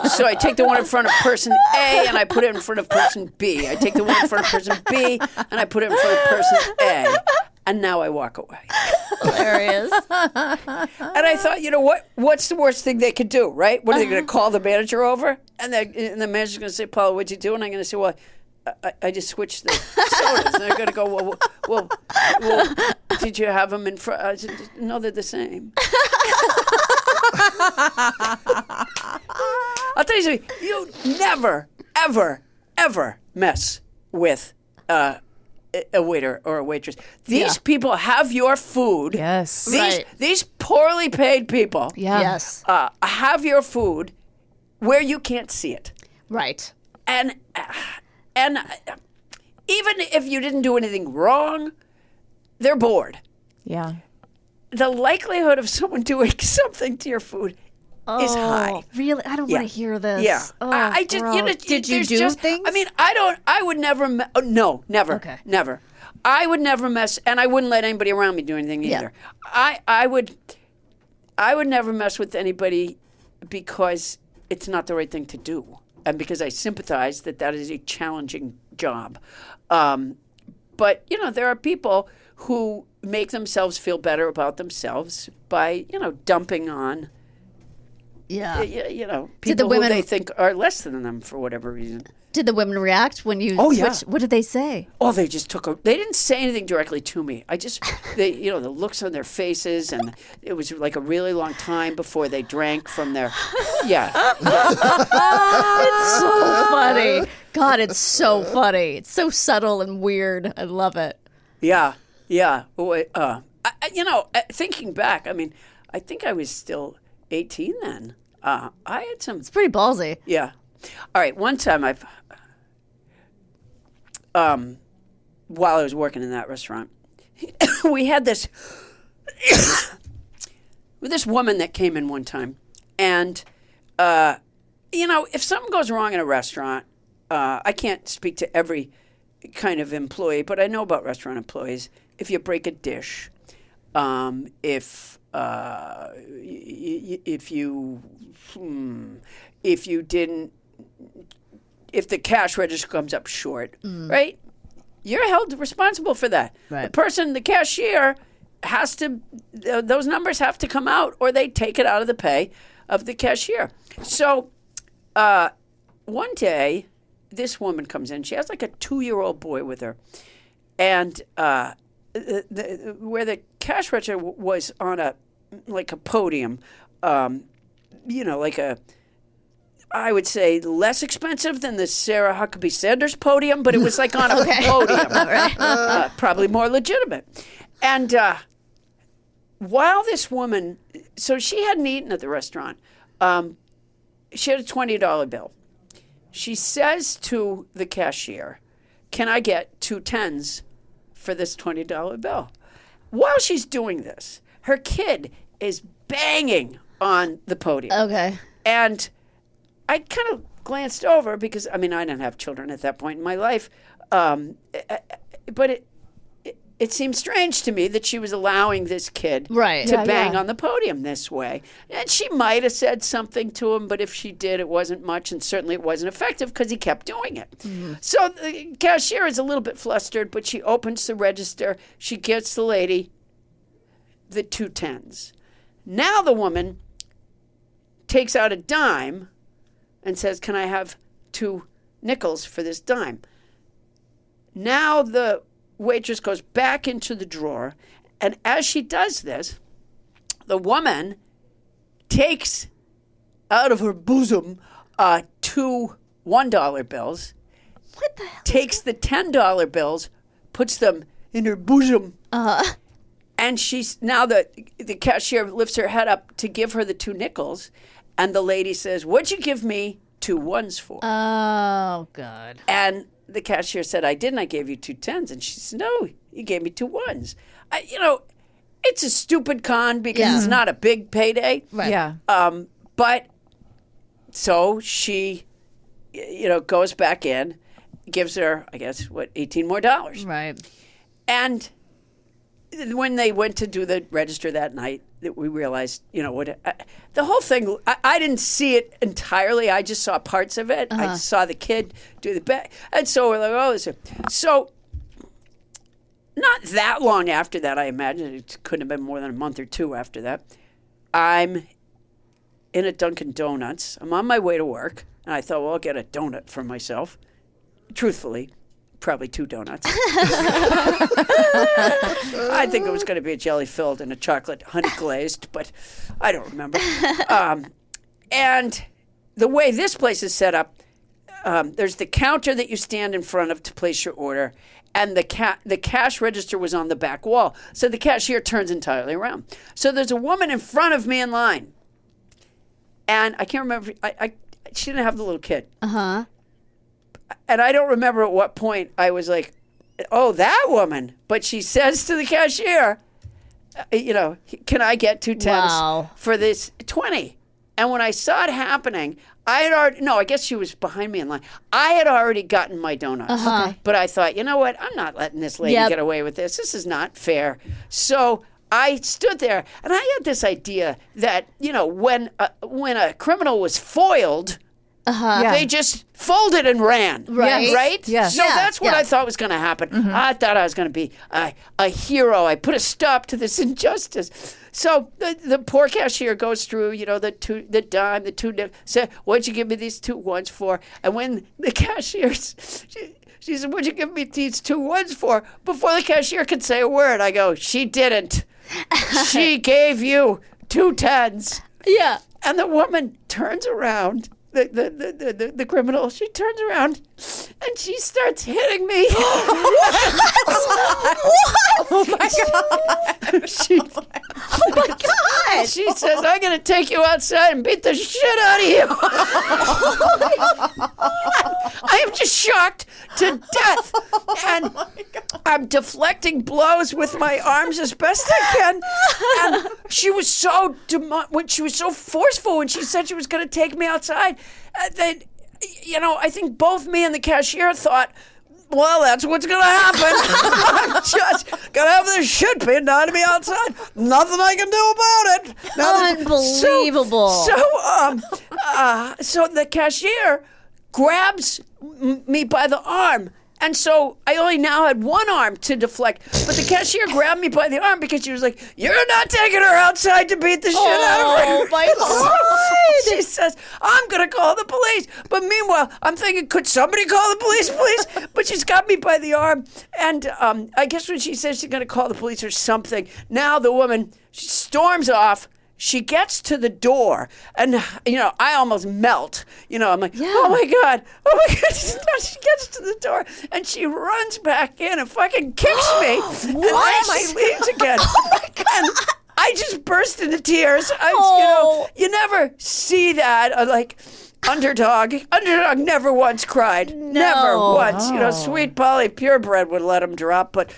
Speaker 9: So I take the one in front of person A, and I put it in front of person B. I take the one in front of person B, and I put it in front of person A. And now I walk away.
Speaker 4: Hilarious.
Speaker 9: And I thought, what's the worst thing they could do, right? What are they going to call the manager over? And the manager's going to say, Paula, what'd you do? And I'm going to say, well, I just switched the sodas. And they're going to go, well, did you have them in front? I said, no, they're the same. I'll tell you something. You never, ever, ever mess with a waiter or a waitress. These people have your food.
Speaker 3: Yes.
Speaker 9: These poorly paid people
Speaker 4: Yes.
Speaker 9: have your food where you can't see it.
Speaker 4: Right.
Speaker 9: And even if you didn't do anything wrong, they're bored.
Speaker 3: Yeah.
Speaker 9: The likelihood of someone doing something to your food is high.
Speaker 4: Really? I don't want to hear this.
Speaker 9: Yeah.
Speaker 4: Oh,
Speaker 9: I just,
Speaker 4: gross. Did you do things?
Speaker 9: I mean, I would never, no, never.
Speaker 4: Okay.
Speaker 9: Never. I would never mess, and I wouldn't let anybody around me do anything either. I would never mess with anybody because it's not the right thing to do. And because I sympathize that is a challenging job. But, there are people who make themselves feel better about themselves by, dumping on, people who they think are less than them for whatever reason.
Speaker 4: Did the women react when you switched? What did they say?
Speaker 9: Oh, they just they didn't say anything directly to me. The looks on their faces, and it was like a really long time before they drank from their,
Speaker 4: It's so funny. God, it's so funny. It's so subtle and weird. I love it.
Speaker 9: Yeah. Thinking back, I mean, I think I was still 18 then. I had some.
Speaker 4: It's pretty ballsy.
Speaker 9: Yeah. All right. One time while I was working in that restaurant, we had this woman that came in one time. And, if something goes wrong in a restaurant, I can't speak to every kind of employee, but I know about restaurant employees. If you break a dish, if the cash register comes up short, right? You're held responsible for that.
Speaker 4: Right.
Speaker 9: The cashier has to, those numbers have to come out or they take it out of the pay of the cashier. So one day, this woman comes in. She has like a 2-year-old boy with her. And where the cash register was on a podium, I would say less expensive than the Sarah Huckabee Sanders podium, but it was like on a podium, probably more legitimate. And while this woman, so she hadn't eaten at the restaurant, she had a $20 bill. She says to the cashier, "Can I get 2 10s for this $20 bill?" While she's doing this, her kid is banging on the podium.
Speaker 4: Okay.
Speaker 9: And I kind of glanced over because, I didn't have children at that point in my life. But it seemed strange to me that she was allowing this kid to bang on the podium this way. And she might have said something to him, but if she did, it wasn't much, and certainly it wasn't effective because he kept doing it. Mm-hmm. So the cashier is a little bit flustered, but she opens the register. She gets the lady the 2 10s. Now the woman takes out a dime and says, "Can I have 2 nickels for this dime?" Now the waitress goes back into the drawer, and as she does this, the woman takes out of her bosom 2 $1 bills.
Speaker 4: What the hell?
Speaker 9: Takes the $10 bills, puts them in her bosom. And she's now the cashier lifts her head up to give her the 2 nickels, and the lady says, "What'd you give me 2 1s for?"
Speaker 4: Oh, God.
Speaker 9: And the cashier said, "I didn't. I gave you 2 10s." And she said, "No, you gave me 2 1s." It's a stupid con because it's not a big payday.
Speaker 4: Right.
Speaker 3: Yeah.
Speaker 9: But so she, goes back in, gives her, I guess, $18 more.
Speaker 4: Right.
Speaker 9: And when they went to do the register that night, that we realized, the whole thing, I didn't see it entirely. I just saw parts of it. I saw the kid do the bet. And so we're like, oh, so not that long after that, I imagine, it couldn't have been more than a month or 2 after that, I'm in a Dunkin' Donuts. I'm on my way to work. And I thought, well, I'll get a donut for myself. Truthfully, probably 2 donuts. I think it was going to be a jelly-filled and a chocolate honey glazed, but I don't remember. And the way this place is set up, there's the counter that you stand in front of to place your order, and the cash register was on the back wall. So the cashier turns entirely around. So there's a woman in front of me in line, and I can't remember. She didn't have the little kid.
Speaker 4: Uh-huh.
Speaker 9: And I don't remember at what point I was like, "Oh, that woman." But she says to the cashier, "Can I get 2 10s for this 20?" And when I saw it happening, I guess she was behind me in line. I had already gotten my donuts.
Speaker 4: Uh-huh.
Speaker 9: But I thought, you know what? I'm not letting this lady get away with this. This is not fair. So I stood there, and I had this idea that, when a criminal was foiled, they just folded and ran.
Speaker 4: Right.
Speaker 9: Right?
Speaker 3: Yes.
Speaker 9: So that's what I thought was going to happen. Mm-hmm. I thought I was going to be a hero. I put a stop to this injustice. So the poor cashier goes through, the dime, the 2, said, "What'd you give me these 2 1s for?" And when the cashier, she said, "What'd you give me these 2 1s for?" Before the cashier could say a word, I go, "She didn't. She gave you 2 10s.
Speaker 4: Yeah.
Speaker 9: And the woman turns around. The criminal, she turns around and she starts hitting me.
Speaker 3: What? Oh my God.
Speaker 4: Oh my God!
Speaker 9: She says, I'm going to take you outside and beat the shit out of you. I am just shocked to death. And I'm deflecting blows with my arms as best I can. And she was so forceful when she said she was going to take me outside. That, I think both me and the cashier thought, well, that's what's going to happen. I'm just going to have this shit pinned on me outside. Nothing I can do about it.
Speaker 4: Unbelievable.
Speaker 9: So the cashier grabs me by the arm. And so I only now had one arm to deflect. But the cashier grabbed me by the arm because she was like, you're not taking her outside to beat the shit out of her.
Speaker 4: Oh, my God.
Speaker 9: She says, I'm going to call the police. But meanwhile, I'm thinking, could somebody call the police, please? But she's got me by the arm. And I guess when she says she's going to call the police or something, now the woman storms off. She gets to the door, and, I almost melt. I'm like, oh, my God. She gets to the door, and she runs back in and fucking kicks me. And then she leaves again. Oh, my God. And I just burst into tears. You never see that. Underdog never once cried.
Speaker 4: No.
Speaker 9: Never once. Sweet Polly purebred would let him drop, but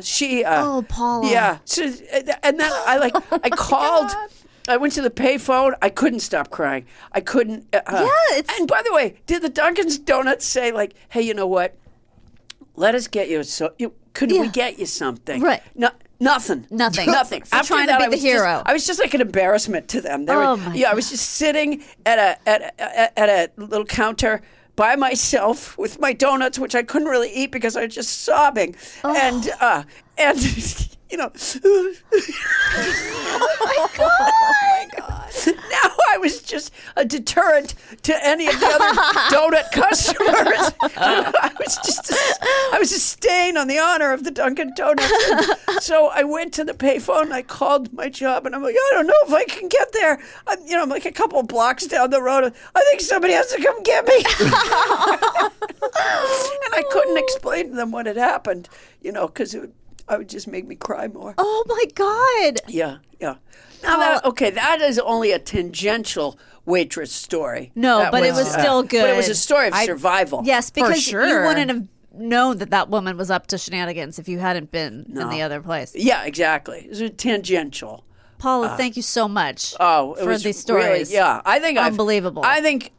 Speaker 9: she
Speaker 4: Paula.
Speaker 9: Yeah. So, and then I called. I went to the payphone. I couldn't stop crying. I couldn't. And by the way, did the Dunkin's Donuts say hey, you know what? Let us get you. Could we get you something?
Speaker 4: Right.
Speaker 9: No. Nothing.
Speaker 4: Nothing.
Speaker 9: After
Speaker 4: trying to be the hero.
Speaker 9: I was just like an embarrassment to them. I was just sitting at a little counter by myself with my donuts, which I couldn't really eat because I was just sobbing. And oh my God. Now I was just a deterrent to any of the other donut customers. I was a stain on the honor of the Dunkin' Donuts. So I went to the payphone, I called my job, and I'm like, I don't know if I can get there. I'm like a couple blocks down the road. I think somebody has to come get me. And I couldn't explain to them what had happened, because I would just make me cry more.
Speaker 4: Oh, my God.
Speaker 9: Yeah. Now, that is only a tangential Waitress story.
Speaker 4: No, but it was still good.
Speaker 9: But it was a story of survival.
Speaker 4: Yes, because
Speaker 3: sure.
Speaker 4: you wouldn't have known that woman was up to shenanigans if you hadn't been in the other place.
Speaker 9: Yeah, exactly. It was tangential.
Speaker 4: Paula, thank you so much
Speaker 9: for
Speaker 4: these stories.
Speaker 9: Really, I think
Speaker 4: unbelievable.
Speaker 9: I think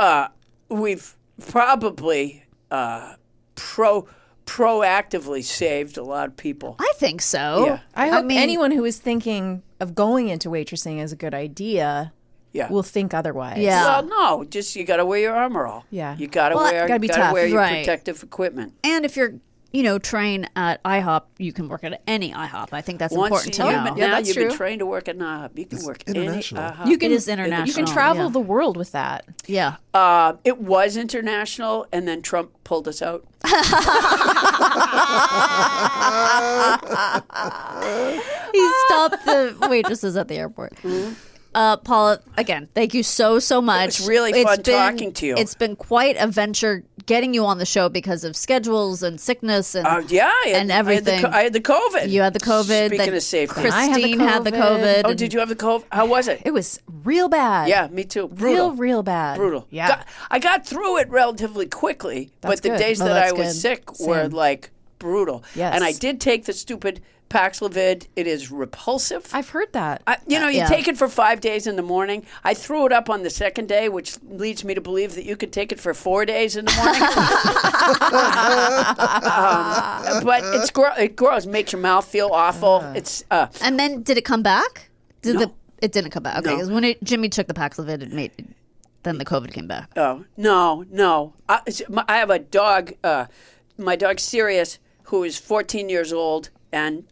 Speaker 9: we've probably proactively saved a lot of people.
Speaker 4: I think so.
Speaker 9: Yeah.
Speaker 3: I hope anyone who is thinking of going into waitressing as a good idea will think otherwise.
Speaker 4: Yeah.
Speaker 9: Well, no, just you got to wear your armor all.
Speaker 3: Yeah.
Speaker 9: You got to
Speaker 3: gotta be tough.
Speaker 9: wear your
Speaker 4: Right.
Speaker 9: protective equipment.
Speaker 4: And if you're, trained at IHOP, you can work at any IHOP. I think that's important to know.
Speaker 9: But
Speaker 3: Yeah,
Speaker 9: now
Speaker 3: that's
Speaker 9: you've
Speaker 3: true.
Speaker 9: been trained to work at IHOP. You can work
Speaker 6: international.
Speaker 9: any IHOP.
Speaker 4: It is international.
Speaker 3: You can travel
Speaker 4: yeah.
Speaker 3: the world with that.
Speaker 4: Yeah.
Speaker 9: It was international, and then Trump pulled us out.
Speaker 4: He stopped the waitresses at the airport.
Speaker 9: Mm-hmm.
Speaker 4: Paula, again, thank you so much.
Speaker 9: It's really fun talking to you.
Speaker 4: It's been quite a venture getting you on the show because of schedules and sickness and and everything.
Speaker 9: I had the COVID.
Speaker 4: You had the COVID.
Speaker 9: Speaking of safety.
Speaker 4: Christine had the COVID.
Speaker 9: Oh, did you have the COVID? How was it?
Speaker 3: It was real bad.
Speaker 9: Yeah, me too. Brutal.
Speaker 3: Real bad.
Speaker 9: Brutal.
Speaker 3: Yeah.
Speaker 9: I got through it relatively quickly,
Speaker 3: That's
Speaker 9: but the
Speaker 3: good.
Speaker 9: days
Speaker 4: Oh,
Speaker 9: that
Speaker 4: that's
Speaker 9: I was
Speaker 4: good.
Speaker 9: sick were like brutal.
Speaker 3: Yes.
Speaker 9: And I did take the stupid Paxlovid. It is repulsive.
Speaker 3: I've heard that.
Speaker 9: You
Speaker 4: Yeah.
Speaker 9: take it for 5 days in the morning. I threw it up on the second day, which leads me to believe that you could take it for 4 days in the morning. But it grows, makes your mouth feel awful. It's
Speaker 4: And then did it come back?
Speaker 9: No.
Speaker 4: It didn't come back. Okay,
Speaker 9: No.
Speaker 4: because when Jimmy took the Paxlovid, then the COVID came back.
Speaker 9: Oh, no. I have a dog, my dog Sirius, who is 14 years old and,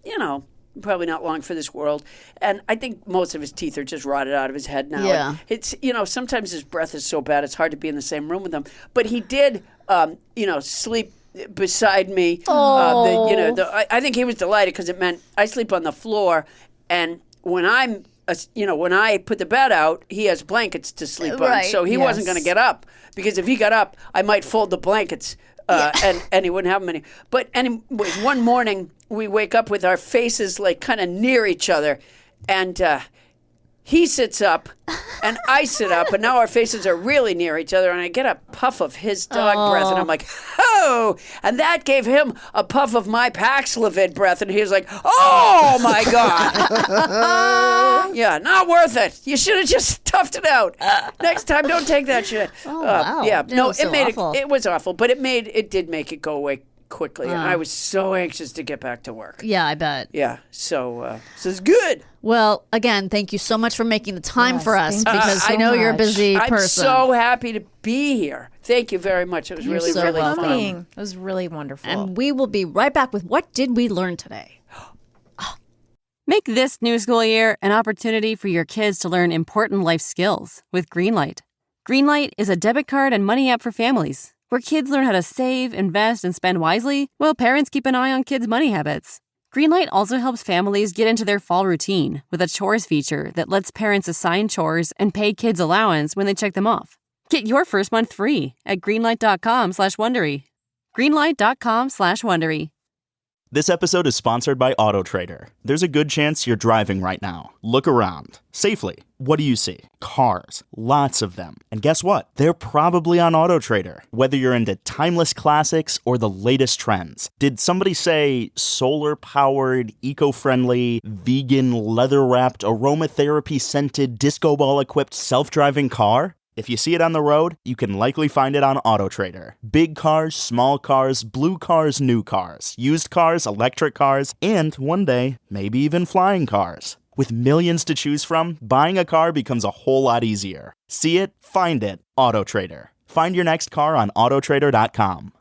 Speaker 9: probably not long for this world. And I think most of his teeth are just rotted out of his head now.
Speaker 4: Yeah.
Speaker 9: And it's, sometimes his breath is so bad it's hard to be in the same room with him. But he did, sleep beside me. I think he was delighted because it meant I sleep on the floor. And when when I put the bed out, he has blankets to sleep on.
Speaker 4: Right.
Speaker 9: So he wasn't going to get up because if he got up, I might fold the blankets and he wouldn't have them any. But anyways, one morning we wake up with our faces like kind of near each other, and he sits up and I sit up, and now our faces are really near each other, and I get a puff of his dog breath, and I'm like, oh! And that gave him a puff of my Paxlovid breath, and he was like, oh my God. Yeah, not worth it. You should have just toughed it out. Next time, don't take that shit.
Speaker 4: Oh, wow.
Speaker 9: Yeah, no,
Speaker 4: was so awful.
Speaker 9: it was awful, but it did make it go away quickly, and I was so anxious to get back to work.
Speaker 4: Yeah, I bet.
Speaker 9: Yeah, so it's good.
Speaker 4: Well, again, thank you so much for making the time for us,
Speaker 3: thank you
Speaker 4: because
Speaker 3: so
Speaker 4: I know you're a
Speaker 3: much.
Speaker 4: busy
Speaker 9: I'm
Speaker 4: person.
Speaker 9: so happy to be here. Thank you very much. It was really,
Speaker 4: so
Speaker 9: really
Speaker 4: welcome.
Speaker 9: fun.
Speaker 3: It was really wonderful.
Speaker 4: And we will be right back with What Did We Learn Today?
Speaker 10: Make this new school year an opportunity for your kids to learn important life skills with Greenlight. Greenlight is a debit card and money app for families, where kids learn how to save, invest, and spend wisely, while parents keep an eye on kids' money habits. Greenlight also helps families get into their fall routine with a chores feature that lets parents assign chores and pay kids' allowance when they check them off. Get your first month free at greenlight.com/Wondery. Greenlight.com/Wondery.
Speaker 11: This episode is sponsored by AutoTrader. There's a good chance you're driving right now. Look around. Safely. What do you see? Cars. Lots of them. And guess what? They're probably on AutoTrader. Whether you're into timeless classics or the latest trends. Did somebody say solar-powered, eco-friendly, vegan, leather-wrapped, aromatherapy-scented, disco ball-equipped, self-driving car? If you see it on the road, you can likely find it on AutoTrader. Big cars, small cars, blue cars, new cars, used cars, electric cars, and one day, maybe even flying cars. With millions to choose from, buying a car becomes a whole lot easier. See it, find it, AutoTrader. Find your next car on autotrader.com.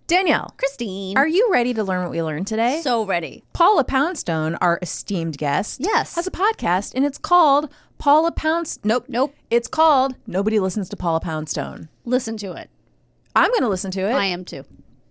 Speaker 3: Danielle,
Speaker 4: Kristine.
Speaker 3: are you ready to learn what we learned today?
Speaker 4: So ready.
Speaker 3: Paula Poundstone, our esteemed guest,
Speaker 4: Yes.
Speaker 3: has a podcast, and it's called Paula Poundstone. Nope. It's called Nobody Listens to Paula Poundstone.
Speaker 4: Listen to it.
Speaker 3: I'm going to listen to it.
Speaker 4: I am too.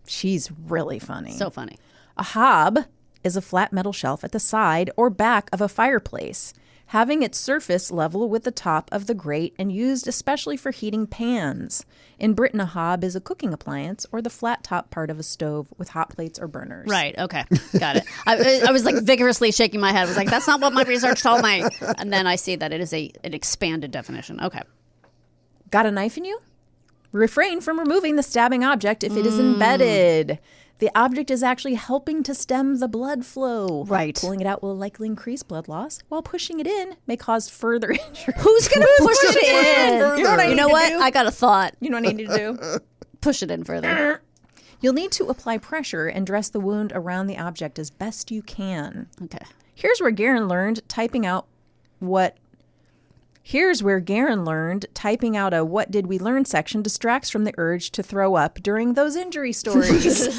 Speaker 3: She's really funny.
Speaker 4: So funny.
Speaker 3: A hob is a flat metal shelf at the side or back of a fireplace, having its surface level with the top of the grate and used especially for heating pans. In Britain, a hob is a cooking appliance or the flat top part of a stove with hot plates or burners.
Speaker 4: Right. Okay. Got it. I was like vigorously shaking my head. I was like, that's not what my research told me. And then I see that it is an expanded definition. Okay.
Speaker 3: Got a knife in you? Refrain from removing the stabbing object if it is embedded. The object is actually helping to stem the blood flow.
Speaker 4: Right.
Speaker 3: Pulling it out will likely increase blood loss, while pushing it in may cause further injury.
Speaker 4: Who's going to push it in?
Speaker 3: You know what I need to do?
Speaker 4: I got a thought.
Speaker 3: You know what I need to do?
Speaker 4: Push it in further.
Speaker 3: You'll need to apply pressure and dress the wound around the object as best you can.
Speaker 4: Okay.
Speaker 3: Here's where Garen learned typing out a what did we learn section distracts from the urge to throw up during those injury stories.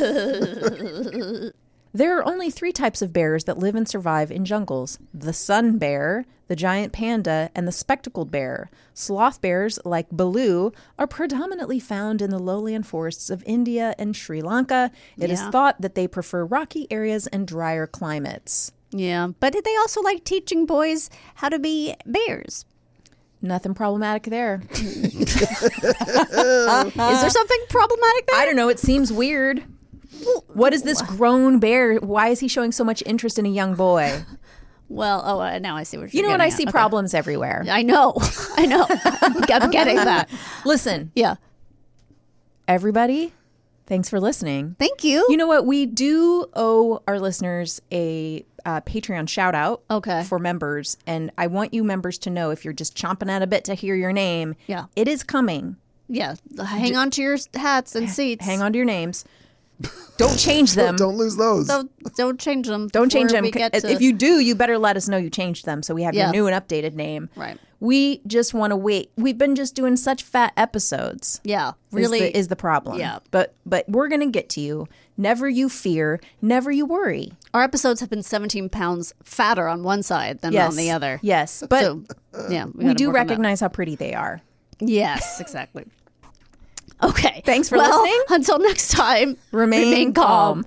Speaker 3: There are only 3 types of bears that live and survive in jungles: the sun bear, the giant panda, and the spectacled bear. Sloth bears, like Baloo, are predominantly found in the lowland forests of India and Sri Lanka. It is thought that they prefer rocky areas and drier climates.
Speaker 4: Yeah. But they also like teaching boys how to be bears.
Speaker 3: Nothing problematic there.
Speaker 4: Is there something problematic there?
Speaker 3: I don't know. It seems weird. What is this grown bear? Why is he showing so much interest in a young boy?
Speaker 4: Well, now I see what
Speaker 3: You
Speaker 4: you're
Speaker 3: know what? I
Speaker 4: getting
Speaker 3: see
Speaker 4: at. Okay.
Speaker 3: problems everywhere.
Speaker 4: I know. I'm getting that.
Speaker 3: Listen,
Speaker 4: Yeah.
Speaker 3: everybody, thanks for listening.
Speaker 4: Thank you.
Speaker 3: You know what? We do owe our listeners a Patreon shout out for members. And I want you members to know, if you're just chomping at a bit to hear your name, it is coming.
Speaker 4: Yeah. Hang on to your hats and seats.
Speaker 3: Hang on to your names. Don't change them.
Speaker 6: Don't lose those.
Speaker 4: Don't change them.
Speaker 3: Don't change them.
Speaker 4: before we get to-
Speaker 3: If you do, you better let us know you changed them so we have
Speaker 4: Yeah.
Speaker 3: your new and updated name.
Speaker 4: Right.
Speaker 3: We just want to wait. We've been just doing such fat episodes.
Speaker 4: Yeah. Really.
Speaker 3: is the problem.
Speaker 4: Yeah.
Speaker 3: But we're going to get to you. Never you fear, never you worry.
Speaker 4: Our episodes have been 17 pounds fatter on one side than on the other.
Speaker 3: Yes. But
Speaker 4: So, yeah.
Speaker 3: we do recognize how pretty they are.
Speaker 4: Yes, exactly. Okay.
Speaker 3: Thanks for
Speaker 4: well,
Speaker 3: listening.
Speaker 4: Until next time,
Speaker 3: Remain calm.